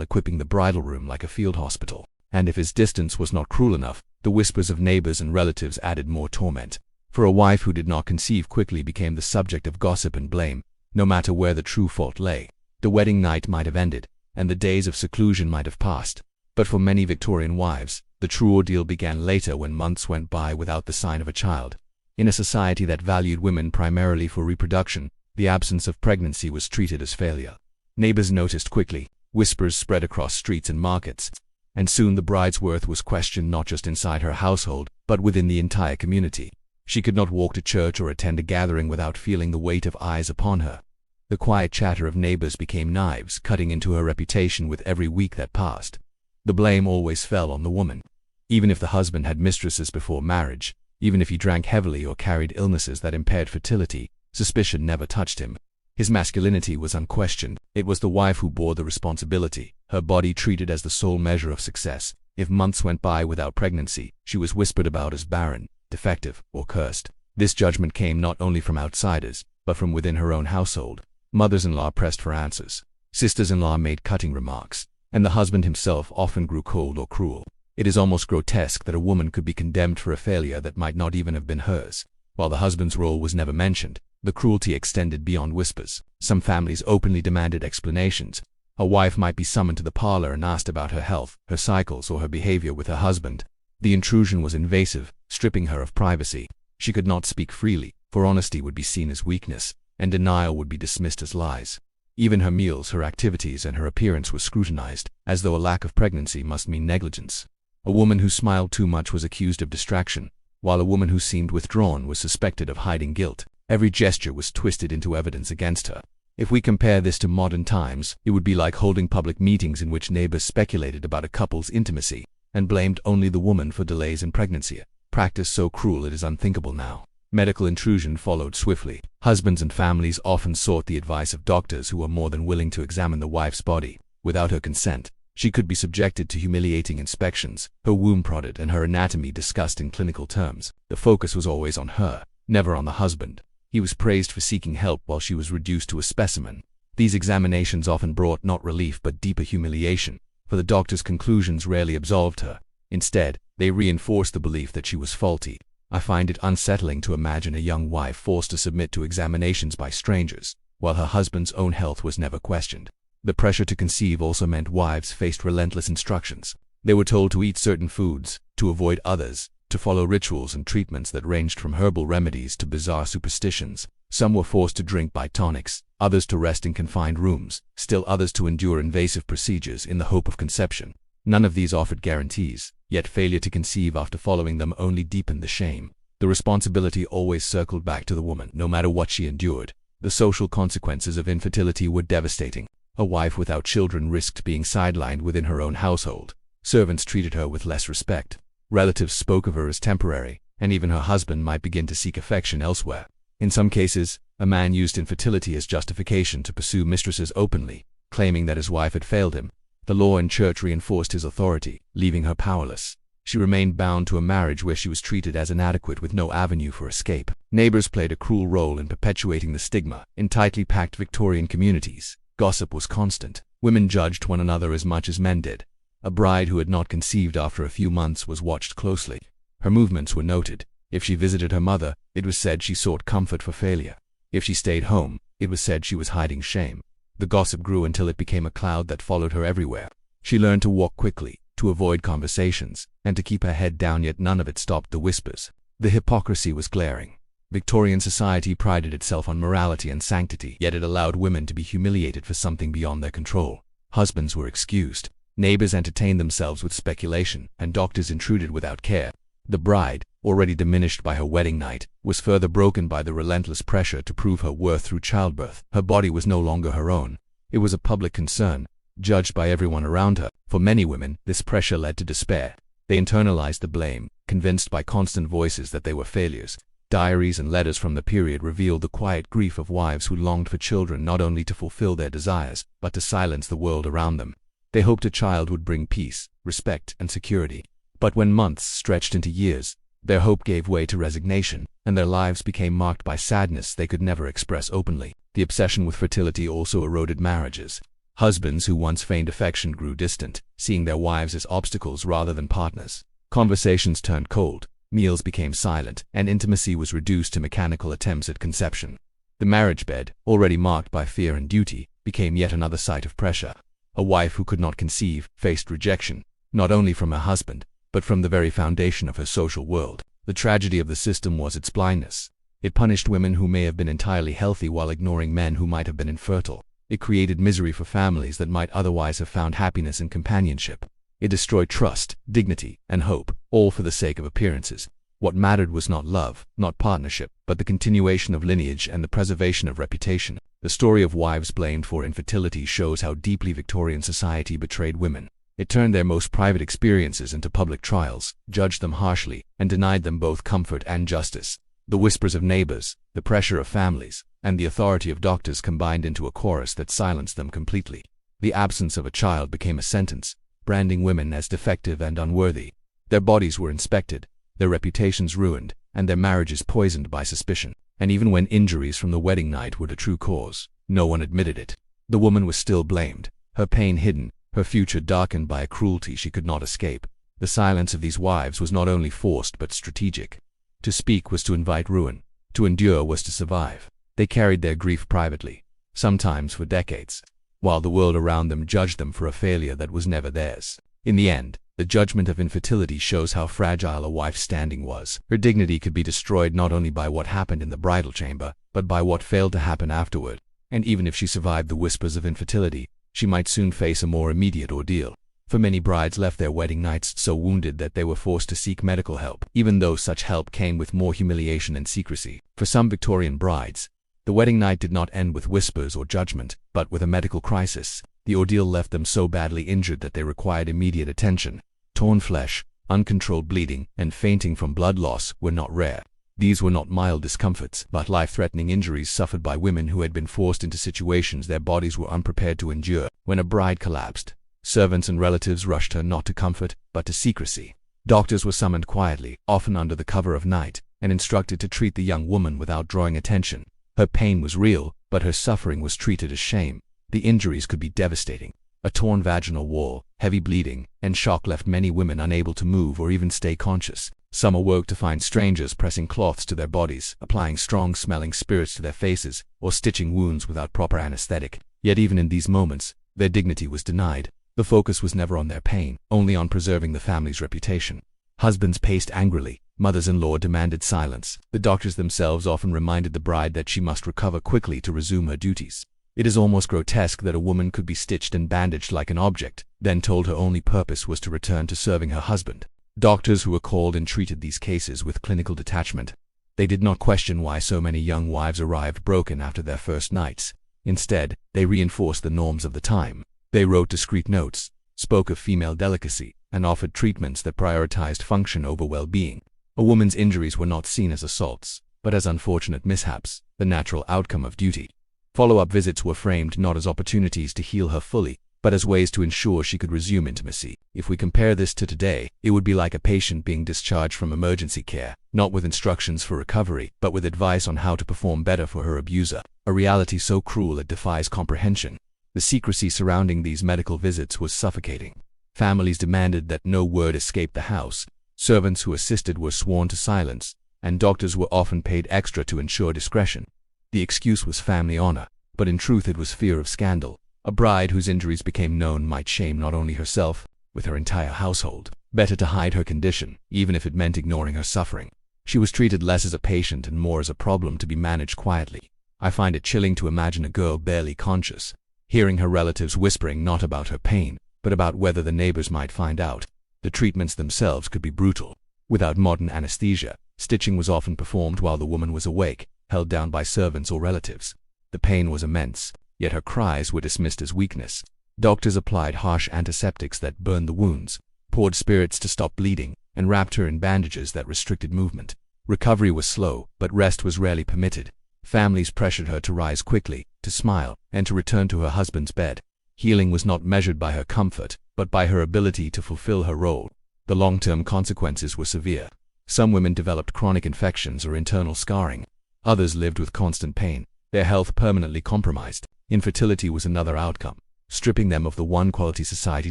equipping the bridal room like a field hospital. And if his distance was not cruel enough, the whispers of neighbors and relatives added more torment. For a wife who did not conceive quickly became the subject of gossip and blame, no matter where the true fault lay. The wedding night might have ended, and the days of seclusion might have passed. But for many Victorian wives, the true ordeal began later when months went by without the sign of a child. In a society that valued women primarily for reproduction, the absence of pregnancy was treated as failure. Neighbors noticed quickly, whispers spread across streets and markets, and soon the bride's worth was questioned not just inside her household, but within the entire community. She could not walk to church or attend a gathering without feeling the weight of eyes upon her. The quiet chatter of neighbors became knives cutting into her reputation with every week that passed. The blame always fell on the woman. Even if the husband had mistresses before marriage, even if he drank heavily or carried illnesses that impaired fertility, suspicion never touched him. His masculinity was unquestioned. It was the wife who bore the responsibility, her body treated as the sole measure of success. If months went by without pregnancy, she was whispered about as barren, defective, or cursed. This judgment came not only from outsiders, but from within her own household. Mothers-in-law pressed for answers. Sisters-in-law made cutting remarks, and the husband himself often grew cold or cruel. It is almost grotesque that a woman could be condemned for a failure that might not even have been hers. While the husband's role was never mentioned, the cruelty extended beyond whispers. Some families openly demanded explanations. A wife might be summoned to the parlor and asked about her health, her cycles, or her behavior with her husband. The intrusion was invasive, stripping her of privacy. She could not speak freely, for honesty would be seen as weakness, and denial would be dismissed as lies. Even her meals, her activities, and her appearance were scrutinized, as though a lack of pregnancy must mean negligence. A woman who smiled too much was accused of distraction, while a woman who seemed withdrawn was suspected of hiding guilt. Every gesture was twisted into evidence against her. If we compare this to modern times, it would be like holding public meetings in which neighbors speculated about a couple's intimacy and blamed only the woman for delays in pregnancy. Practice so cruel it is unthinkable now. Medical intrusion followed swiftly. Husbands and families often sought the advice of doctors who were more than willing to examine the wife's body. Without her consent, she could be subjected to humiliating inspections, her womb prodded, and her anatomy discussed in clinical terms. The focus was always on her, never on the husband. He was praised for seeking help while she was reduced to a specimen. These examinations often brought not relief but deeper humiliation, for the doctor's conclusions rarely absolved her. Instead, they reinforced the belief that she was faulty. I find it unsettling to imagine a young wife forced to submit to examinations by strangers, while her husband's own health was never questioned. The pressure to conceive also meant wives faced relentless instructions. They were told to eat certain foods, to avoid others, to follow rituals and treatments that ranged from herbal remedies to bizarre superstitions. Some were forced to drink by tonics, others to rest in confined rooms, still others to endure invasive procedures in the hope of conception. None of these offered guarantees, yet failure to conceive after following them only deepened the shame. The responsibility always circled back to the woman, no matter what she endured. The social consequences of infertility were devastating. A wife without children risked being sidelined within her own household. Servants treated her with less respect. Relatives spoke of her as temporary, and even her husband might begin to seek affection elsewhere. In some cases, a man used infertility as justification to pursue mistresses openly, claiming that his wife had failed him. The law and church reinforced his authority, leaving her powerless. She remained bound to a marriage where she was treated as inadequate with no avenue for escape. Neighbors played a cruel role in perpetuating the stigma. In tightly packed Victorian communities, gossip was constant. Women judged one another as much as men did. A bride who had not conceived after a few months was watched closely. Her movements were noted. If she visited her mother, it was said she sought comfort for failure. If she stayed home, it was said she was hiding shame. The gossip grew until it became a cloud that followed her everywhere. She learned to walk quickly, to avoid conversations, and to keep her head down, yet none of it stopped the whispers. The hypocrisy was glaring. Victorian society prided itself on morality and sanctity, yet it allowed women to be humiliated for something beyond their control. Husbands were excused. Neighbors entertained themselves with speculation, and doctors intruded without care. The bride, already diminished by her wedding night, was further broken by the relentless pressure to prove her worth through childbirth. Her body was no longer her own. It was a public concern, judged by everyone around her. For many women, this pressure led to despair. They internalized the blame, convinced by constant voices that they were failures. Diaries and letters from the period revealed the quiet grief of wives who longed for children not only to fulfill their desires, but to silence the world around them. They hoped a child would bring peace, respect, and security. But when months stretched into years, their hope gave way to resignation, and their lives became marked by sadness they could never express openly. The obsession with fertility also eroded marriages. Husbands who once feigned affection grew distant, seeing their wives as obstacles rather than partners. Conversations turned cold, meals became silent, and intimacy was reduced to mechanical attempts at conception. The marriage bed, already marked by fear and duty, became yet another site of pressure. A wife who could not conceive faced rejection, not only from her husband, but from the very foundation of her social world. The tragedy of the system was its blindness. It punished women who may have been entirely healthy while ignoring men who might have been infertile. It created misery for families that might otherwise have found happiness in companionship. It destroyed trust, dignity, and hope, all for the sake of appearances. What mattered was not love, not partnership, but the continuation of lineage and the preservation of reputation. The story of wives blamed for infertility shows how deeply Victorian society betrayed women. It turned their most private experiences into public trials, judged them harshly, and denied them both comfort and justice. The whispers of neighbors, the pressure of families, and the authority of doctors combined into a chorus that silenced them completely. The absence of a child became a sentence, branding women as defective and unworthy. Their bodies were inspected, their reputations ruined, and their marriages poisoned by suspicion. And even when injuries from the wedding night were the true cause, no one admitted it. The woman was still blamed, her pain hidden, her future darkened by a cruelty she could not escape. The silence of these wives was not only forced but strategic. To speak was to invite ruin. To endure was to survive. They carried their grief privately, sometimes for decades. while the world around them judged them for a failure that was never theirs. In the end, the judgment of infertility shows how fragile a wife's standing was. Her dignity could be destroyed not only by what happened in the bridal chamber, but by what failed to happen afterward. And even if she survived the whispers of infertility, she might soon face a more immediate ordeal. For many brides left their wedding nights so wounded that they were forced to seek medical help, even though such help came with more humiliation and secrecy. For some Victorian brides, the wedding night did not end with whispers or judgment, but with a medical crisis. The ordeal left them so badly injured that they required immediate attention. Torn flesh, uncontrolled bleeding, and fainting from blood loss were not rare. These were not mild discomforts, but life-threatening injuries suffered by women who had been forced into situations their bodies were unprepared to endure. When a bride collapsed, servants and relatives rushed her not to comfort, but to secrecy. Doctors were summoned quietly, often under the cover of night, and instructed to treat the young woman without drawing attention. Her pain was real, but her suffering was treated as shame. The injuries could be devastating. A torn vaginal wall, heavy bleeding, and shock left many women unable to move or even stay conscious. Some awoke to find strangers pressing cloths to their bodies, applying strong-smelling spirits to their faces, or stitching wounds without proper anesthetic. Yet even in these moments, their dignity was denied. The focus was never on their pain, only on preserving the family's reputation. Husbands paced angrily. Mothers-in-law demanded silence. The doctors themselves often reminded the bride that she must recover quickly to resume her duties. It is almost grotesque that a woman could be stitched and bandaged like an object, then told her only purpose was to return to serving her husband. Doctors who were called and treated these cases with clinical detachment. They did not question why so many young wives arrived broken after their first nights. Instead, they reinforced the norms of the time. They wrote discreet notes, spoke of female delicacy, and offered treatments that prioritized function over well-being. A woman's injuries were not seen as assaults, but as unfortunate mishaps, the natural outcome of duty. Follow-up visits were framed not as opportunities to heal her fully, but as ways to ensure she could resume intimacy. If we compare this to today, it would be like a patient being discharged from emergency care, not with instructions for recovery, but with advice on how to perform better for her abuser. A reality so cruel it defies comprehension. The secrecy surrounding these medical visits was suffocating. Families demanded that no word escape the house. Servants who assisted were sworn to silence, and doctors were often paid extra to ensure discretion. The excuse was family honor, but in truth it was fear of scandal. A bride whose injuries became known might shame not only herself, with her entire household. Better to hide her condition, even if it meant ignoring her suffering. She was treated less as a patient and more as a problem to be managed quietly. I find it chilling to imagine a girl barely conscious, hearing her relatives whispering not about her pain, but about whether the neighbors might find out. The treatments themselves could be brutal. Without modern anesthesia, stitching was often performed while the woman was awake, held down by servants or relatives. The pain was immense, yet her cries were dismissed as weakness. Doctors applied harsh antiseptics that burned the wounds, poured spirits to stop bleeding, and wrapped her in bandages that restricted movement. Recovery was slow, but rest was rarely permitted. Families pressured her to rise quickly, to smile, and to return to her husband's bed. Healing was not measured by her comfort, but by her ability to fulfill her role. The long-term consequences were severe. Some women developed chronic infections or internal scarring. Others lived with constant pain, their health permanently compromised. Infertility was another outcome, stripping them of the one quality society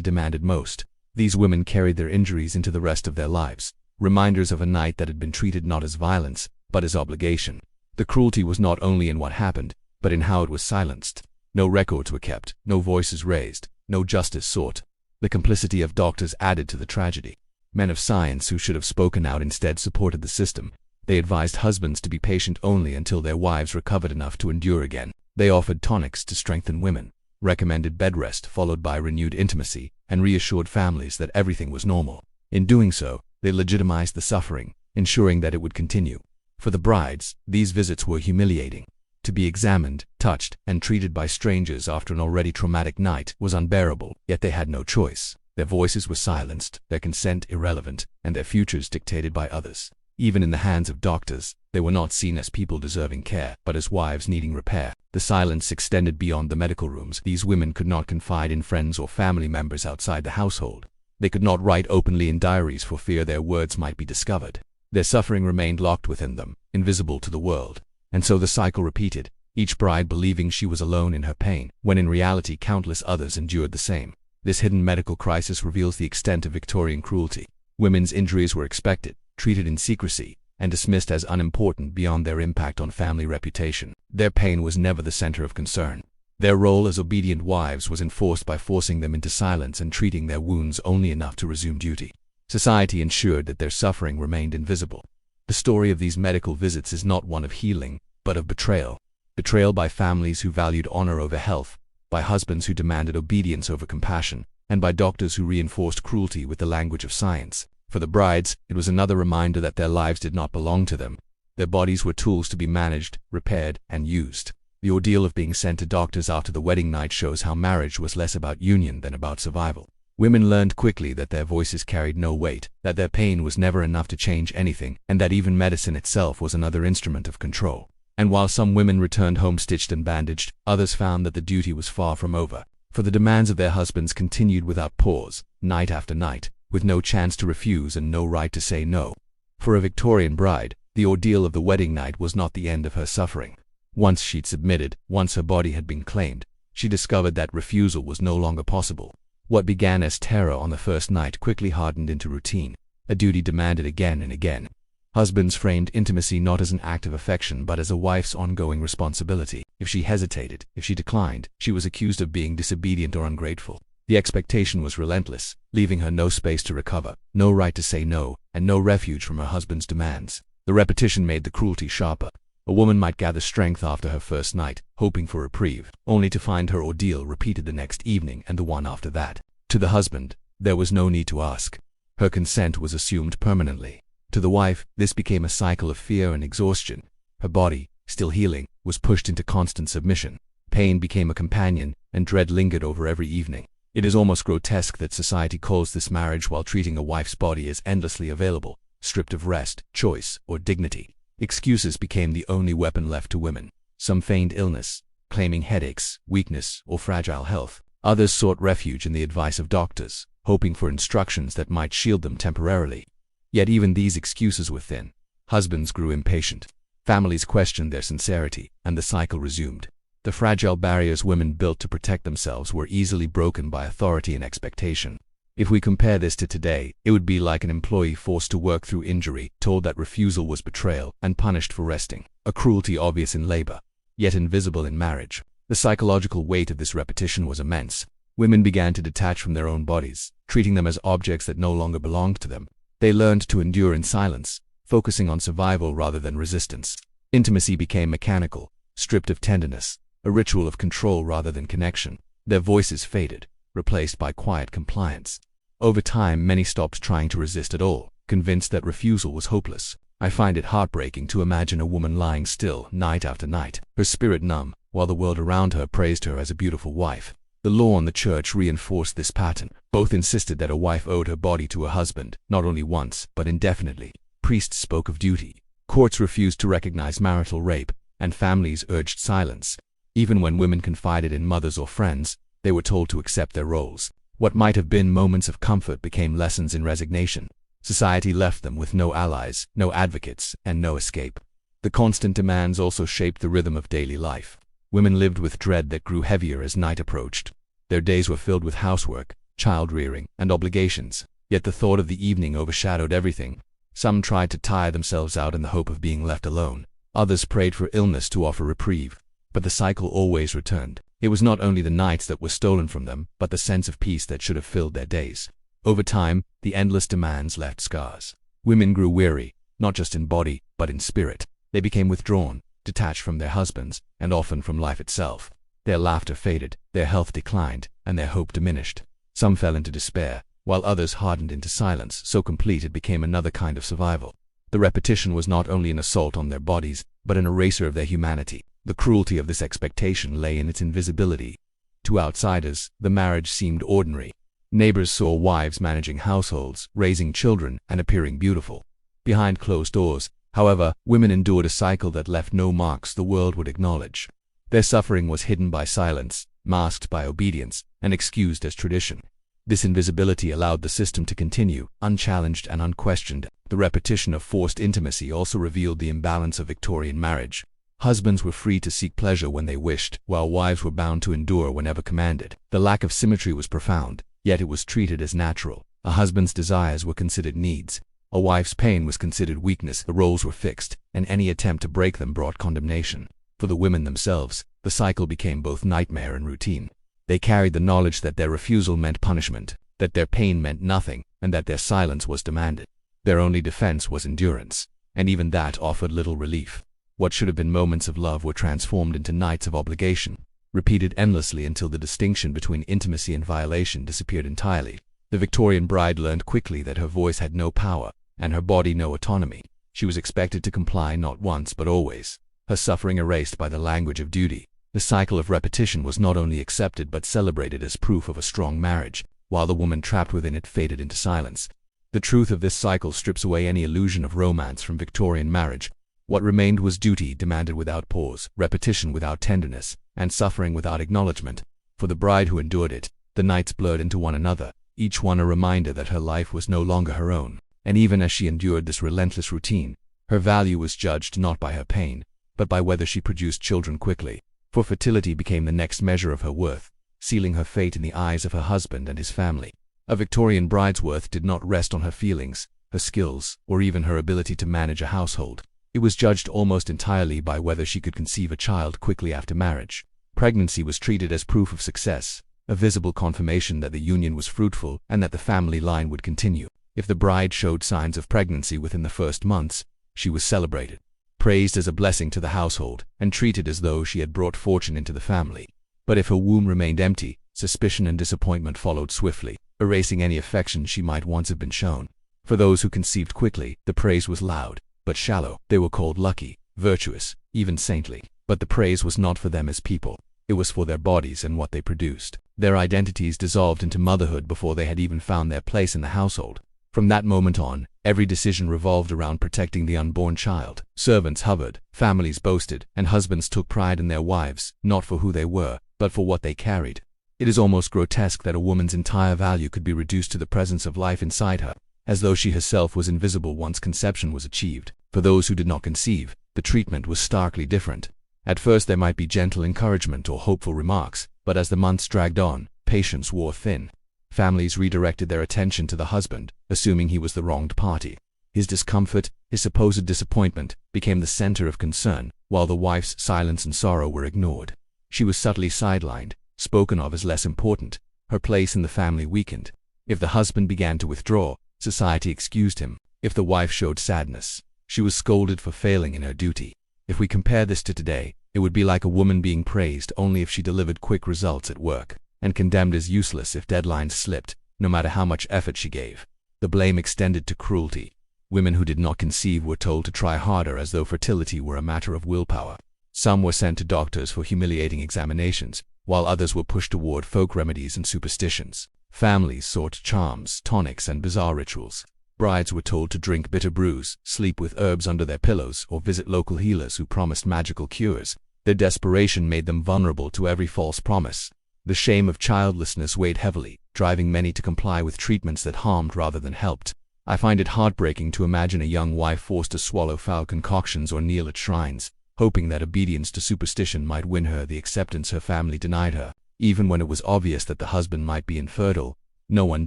demanded most. These women carried their injuries into the rest of their lives, reminders of a night that had been treated not as violence, but as obligation. The cruelty was not only in what happened, but in how it was silenced. No records were kept, no voices raised, no justice sought. The complicity of doctors added to the tragedy. Men of science who should have spoken out instead supported the system. They advised husbands to be patient only until their wives recovered enough to endure again. They offered tonics to strengthen women, recommended bed rest followed by renewed intimacy, and reassured families that everything was normal. In doing so, they legitimized the suffering, ensuring that it would continue. For the brides, these visits were humiliating. To be examined, touched, and treated by strangers after an already traumatic night was unbearable, yet they had no choice. Their voices were silenced, their consent irrelevant, and their futures dictated by others. Even in the hands of doctors, they were not seen as people deserving care, but as wives needing repair. The silence extended beyond the medical rooms. These women could not confide in friends or family members outside the household. They could not write openly in diaries for fear their words might be discovered. Their suffering remained locked within them, invisible to the world. And so the cycle repeated, each bride believing she was alone in her pain, when in reality countless others endured the same. This hidden medical crisis reveals the extent of Victorian cruelty. Women's injuries were expected, treated in secrecy, and dismissed as unimportant beyond their impact on family reputation. Their pain was never the center of concern. Their role as obedient wives was enforced by forcing them into silence and treating their wounds only enough to resume duty. Society ensured that their suffering remained invisible. The story of these medical visits is not one of healing, but of betrayal. Betrayal by families who valued honor over health, by husbands who demanded obedience over compassion, and by doctors who reinforced cruelty with the language of science. For the brides, it was another reminder that their lives did not belong to them. Their bodies were tools to be managed, repaired, and used. The ordeal of being sent to doctors after the wedding night shows how marriage was less about union than about survival. Women learned quickly that their voices carried no weight, that their pain was never enough to change anything, and that even medicine itself was another instrument of control. And while some women returned home stitched and bandaged, others found that the duty was far from over. For the demands of their husbands continued without pause, night after night, with no chance to refuse and no right to say no. For a Victorian bride, the ordeal of the wedding night was not the end of her suffering. Once she'd submitted, once her body had been claimed, she discovered that refusal was no longer possible. What began as terror on the first night quickly hardened into routine, a duty demanded again and again. Husbands framed intimacy not as an act of affection but as a wife's ongoing responsibility. If she hesitated, if she declined, she was accused of being disobedient or ungrateful. The expectation was relentless, leaving her no space to recover, no right to say no, and no refuge from her husband's demands. The repetition made the cruelty sharper. A woman might gather strength after her first night, hoping for reprieve, only to find her ordeal repeated the next evening and the one after that. To the husband, there was no need to ask. Her consent was assumed permanently. To the wife, this became a cycle of fear and exhaustion. Her body, still healing, was pushed into constant submission. Pain became a companion, and dread lingered over every evening. It is almost grotesque that society calls this marriage while treating a wife's body as endlessly available, stripped of rest, choice, or dignity. Excuses became the only weapon left to women. Some feigned illness, claiming headaches, weakness, or fragile health. Others sought refuge in the advice of doctors, hoping for instructions that might shield them temporarily. Yet even these excuses were thin. Husbands grew impatient. Families questioned their sincerity, and the cycle resumed. The fragile barriers women built to protect themselves were easily broken by authority and expectation. If we compare this to today, it would be like an employee forced to work through injury, told that refusal was betrayal, and punished for resting. A cruelty obvious in labor, yet invisible in marriage. The psychological weight of this repetition was immense. Women began to detach from their own bodies, treating them as objects that no longer belonged to them. They learned to endure in silence, focusing on survival rather than resistance. Intimacy became mechanical, stripped of tenderness, a ritual of control rather than connection. Their voices faded, replaced by quiet compliance. Over time, many stopped trying to resist at all, convinced that refusal was hopeless. I find it heartbreaking to imagine a woman lying still, night after night, her spirit numb, while the world around her praised her as a beautiful wife. The law and the church reinforced this pattern. Both insisted that a wife owed her body to a husband, not only once, but indefinitely. Priests spoke of duty. Courts refused to recognize marital rape, and families urged silence. Even when women confided in mothers or friends, they were told to accept their roles. What might have been moments of comfort became lessons in resignation. Society left them with no allies, no advocates, and no escape. The constant demands also shaped the rhythm of daily life. Women lived with dread that grew heavier as night approached. Their days were filled with housework, child-rearing, and obligations, yet the thought of the evening overshadowed everything. Some tried to tire themselves out in the hope of being left alone. Others prayed for illness to offer reprieve. But the cycle always returned. It was not only the nights that were stolen from them, but the sense of peace that should have filled their days. Over time, the endless demands left scars. Women grew weary, not just in body, but in spirit. They became withdrawn, detached from their husbands, and often from life itself. Their laughter faded, their health declined, and their hope diminished. Some fell into despair, while others hardened into silence, so complete it became another kind of survival. The repetition was not only an assault on their bodies, but an eraser of their humanity. The cruelty of this expectation lay in its invisibility. To outsiders, the marriage seemed ordinary. Neighbors saw wives managing households, raising children, and appearing beautiful. Behind closed doors, however, women endured a cycle that left no marks the world would acknowledge. Their suffering was hidden by silence, masked by obedience, and excused as tradition. This invisibility allowed the system to continue, unchallenged and unquestioned. The repetition of forced intimacy also revealed the imbalance of Victorian marriage. Husbands were free to seek pleasure when they wished, while wives were bound to endure whenever commanded. The lack of symmetry was profound, yet it was treated as natural. A husband's desires were considered needs. A wife's pain was considered weakness. The roles were fixed, and any attempt to break them brought condemnation. For the women themselves, the The cycle became both nightmare and routine. They carried the knowledge that their refusal meant punishment, that their pain meant nothing, and that their silence was demanded. Their only defense was endurance, and even that offered little relief. What should have been moments of love were transformed into nights of obligation, repeated endlessly until the distinction between intimacy and violation disappeared entirely. The Victorian bride learned quickly that her voice had no power, and her body no autonomy. She was expected to comply not once but always, her suffering erased by the language of duty. The cycle of repetition was not only accepted but celebrated as proof of a strong marriage, while the woman trapped within it faded into silence. The truth of this cycle strips away any illusion of romance from Victorian marriage. What remained was duty demanded without pause, repetition without tenderness, and suffering without acknowledgement. For the bride who endured it, the nights blurred into one another, each one a reminder that her life was no longer her own. And even as she endured this relentless routine, her value was judged not by her pain, but by whether she produced children quickly. For fertility became the next measure of her worth, sealing her fate in the eyes of her husband and his family. A Victorian bride's worth did not rest on her feelings, her skills, or even her ability to manage a household. It was judged almost entirely by whether she could conceive a child quickly after marriage. Pregnancy was treated as proof of success, a visible confirmation that the union was fruitful and that the family line would continue. If the bride showed signs of pregnancy within the first months, she was celebrated, praised as a blessing to the household, and treated as though she had brought fortune into the family. But if her womb remained empty, suspicion and disappointment followed swiftly, erasing any affection she might once have been shown. For those who conceived quickly, the praise was loud, but shallow. They were called lucky, virtuous, even saintly. But the praise was not for them as people. It was for their bodies and what they produced. Their identities dissolved into motherhood before they had even found their place in the household. From that moment on, every decision revolved around protecting the unborn child. Servants hovered, families boasted, and husbands took pride in their wives, not for who they were, but for what they carried. It is almost grotesque that a woman's entire value could be reduced to the presence of life inside her, as though she herself was invisible once conception was achieved. For those who did not conceive, the treatment was starkly different. At first there might be gentle encouragement or hopeful remarks, but as the months dragged on, patience wore thin. Families redirected their attention to the husband, assuming he was the wronged party. His discomfort, his supposed disappointment, became the center of concern, while the wife's silence and sorrow were ignored. She was subtly sidelined, spoken of as less important. Her place in the family weakened. If the husband began to withdraw, society excused him. If the wife showed sadness, she was scolded for failing in her duty. If we compare this to today, it would be like a woman being praised only if she delivered quick results at work, and condemned as useless if deadlines slipped, no matter how much effort she gave. The blame extended to cruelty. Women who did not conceive were told to try harder as though fertility were a matter of willpower. Some were sent to doctors for humiliating examinations, while others were pushed toward folk remedies and superstitions. Families sought charms, tonics, and bizarre rituals. Brides were told to drink bitter brews, sleep with herbs under their pillows, or visit local healers who promised magical cures. Their desperation made them vulnerable to every false promise. The shame of childlessness weighed heavily, driving many to comply with treatments that harmed rather than helped. I find it heartbreaking to imagine a young wife forced to swallow foul concoctions or kneel at shrines, hoping that obedience to superstition might win her the acceptance her family denied her. Even when it was obvious that the husband might be infertile, no one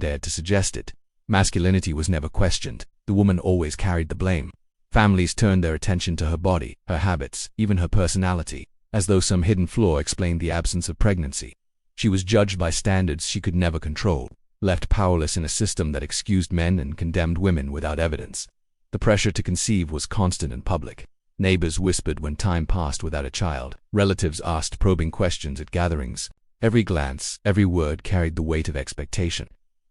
dared to suggest it. Masculinity was never questioned. The woman always carried the blame. Families turned their attention to her body, her habits, even her personality, as though some hidden flaw explained the absence of pregnancy. She was judged by standards she could never control, left powerless in a system that excused men and condemned women without evidence. The pressure to conceive was constant and public. Neighbors whispered when time passed without a child. Relatives asked probing questions at gatherings. Every glance, every word carried the weight of expectation.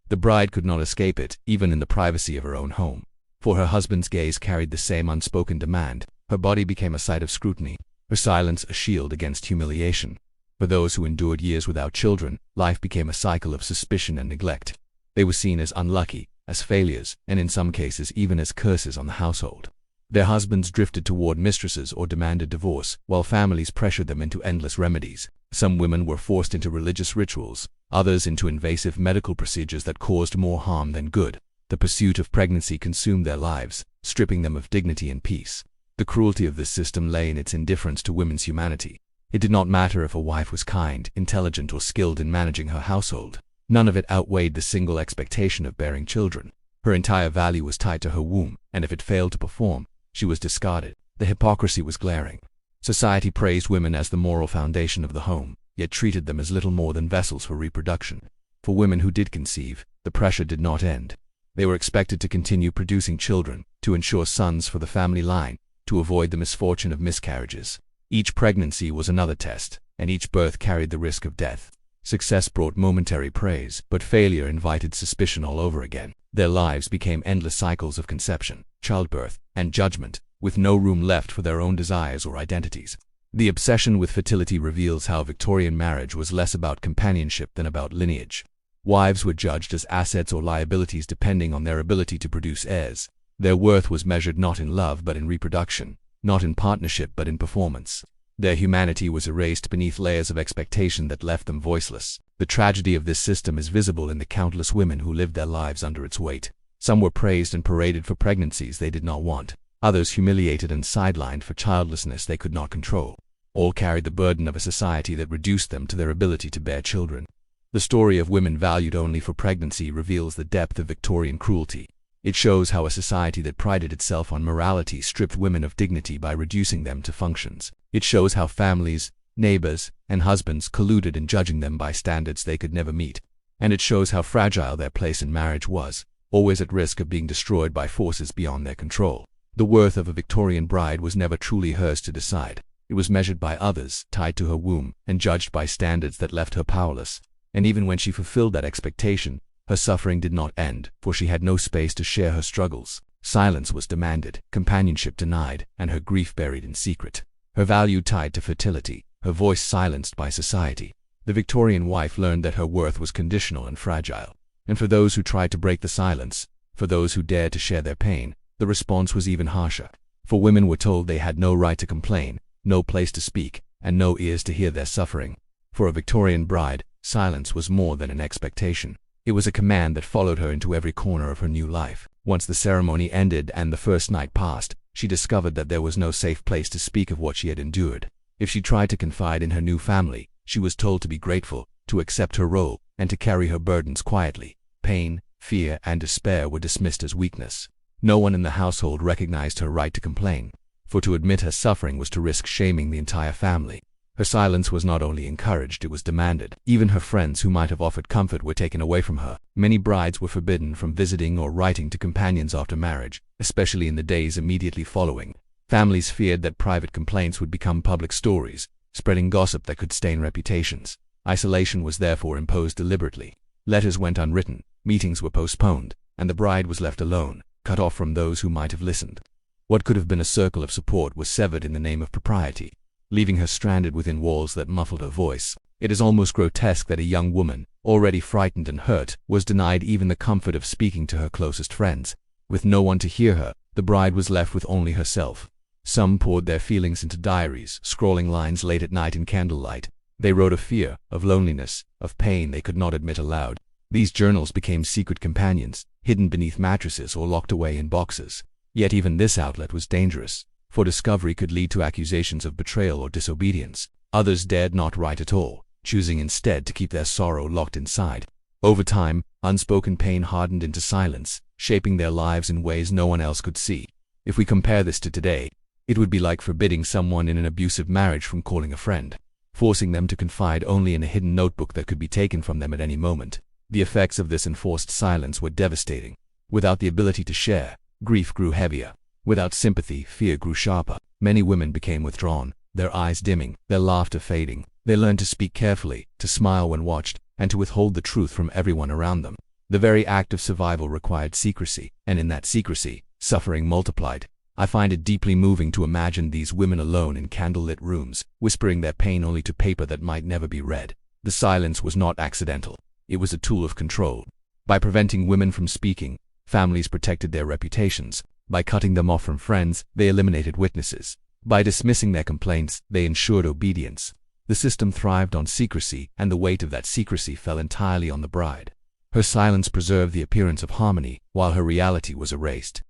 The bride could not escape it, even in the privacy of her own home. For her husband's gaze carried the same unspoken demand. Her body became a site of scrutiny, her silence a shield against humiliation. For those who endured years without children, life became a cycle of suspicion and neglect. They were seen as unlucky, as failures, and in some cases even as curses on the household. Their husbands drifted toward mistresses or demanded divorce, while families pressured them into endless remedies. Some women were forced into religious rituals, others into invasive medical procedures that caused more harm than good. The pursuit of pregnancy consumed their lives, stripping them of dignity and peace. The cruelty of this system lay in its indifference to women's humanity. It did not matter if a wife was kind, intelligent, or skilled in managing her household. None of it outweighed the single expectation of bearing children. Her entire value was tied to her womb, and if it failed to perform, she was discarded. The hypocrisy was glaring. Society praised women as the moral foundation of the home, yet treated them as little more than vessels for reproduction. For women who did conceive, the pressure did not end. They were expected to continue producing children, to ensure sons for the family line, to avoid the misfortune of miscarriages. Each pregnancy was another test, and each birth carried the risk of death. Success brought momentary praise, but failure invited suspicion all over again. Their lives became endless cycles of conception, childbirth, and judgment, with no room left for their own desires or identities. The obsession with fertility reveals how Victorian marriage was less about companionship than about lineage. Wives were judged as assets or liabilities depending on their ability to produce heirs. Their worth was measured not in love but in reproduction, not in partnership but in performance. Their humanity was erased beneath layers of expectation that left them voiceless. The tragedy of this system is visible in the countless women who lived their lives under its weight. Some were praised and paraded for pregnancies they did not want. Others humiliated and sidelined for childlessness they could not control. All carried the burden of a society that reduced them to their ability to bear children. The story of women valued only for pregnancy reveals the depth of Victorian cruelty. It shows how a society that prided itself on morality stripped women of dignity by reducing them to functions. It shows how families, neighbors, and husbands colluded in judging them by standards they could never meet. And it shows how fragile their place in marriage was, always at risk of being destroyed by forces beyond their control. The worth of a Victorian bride was never truly hers to decide. It was measured by others, tied to her womb, and judged by standards that left her powerless. And even when she fulfilled that expectation, her suffering did not end, for she had no space to share her struggles. Silence was demanded, companionship denied, and her grief buried in secret. Her value tied to fertility, her voice silenced by society. The Victorian wife learned that her worth was conditional and fragile. And for those who tried to break the silence, for those who dared to share their pain, the response was even harsher. For women were told they had no right to complain, no place to speak, and no ears to hear their suffering. For a Victorian bride, silence was more than an expectation. It was a command that followed her into every corner of her new life. Once the ceremony ended and the first night passed, she discovered that there was no safe place to speak of what she had endured. If she tried to confide in her new family, she was told to be grateful, to accept her role, and to carry her burdens quietly. Pain, fear, and despair were dismissed as weakness. No one in the household recognized her right to complain, for to admit her suffering was to risk shaming the entire family. Her silence was not only encouraged, it was demanded. Even her friends who might have offered comfort were taken away from her. Many brides were forbidden from visiting or writing to companions after marriage, especially in the days immediately following. Families feared that private complaints would become public stories, spreading gossip that could stain reputations. Isolation was therefore imposed deliberately. Letters went unwritten, meetings were postponed, and the bride was left alone, cut off from those who might have listened. What could have been a circle of support was severed in the name of propriety, leaving her stranded within walls that muffled her voice. It is almost grotesque that a young woman, already frightened and hurt, was denied even the comfort of speaking to her closest friends. With no one to hear her, the bride was left with only herself. Some poured their feelings into diaries, scrawling lines late at night in candlelight. They wrote of fear, of loneliness, of pain they could not admit aloud. These journals became secret companions, hidden beneath mattresses or locked away in boxes. Yet even this outlet was dangerous, for discovery could lead to accusations of betrayal or disobedience. Others dared not write at all, choosing instead to keep their sorrow locked inside. Over time, unspoken pain hardened into silence, shaping their lives in ways no one else could see. If we compare this to today, it would be like forbidding someone in an abusive marriage from calling a friend, forcing them to confide only in a hidden notebook that could be taken from them at any moment. The effects of this enforced silence were devastating. Without the ability to share, grief grew heavier. Without sympathy, fear grew sharper. Many women became withdrawn, their eyes dimming, their laughter fading. They learned to speak carefully, to smile when watched, and to withhold the truth from everyone around them. The very act of survival required secrecy, and in that secrecy, suffering multiplied. I find it deeply moving to imagine these women alone in candlelit rooms, whispering their pain only to paper that might never be read. The silence was not accidental. It was a tool of control. By preventing women from speaking, families protected their reputations. By cutting them off from friends, they eliminated witnesses. By dismissing their complaints, they ensured obedience. The system thrived on secrecy, and the weight of that secrecy fell entirely on the bride. Her silence preserved the appearance of harmony, while her reality was erased.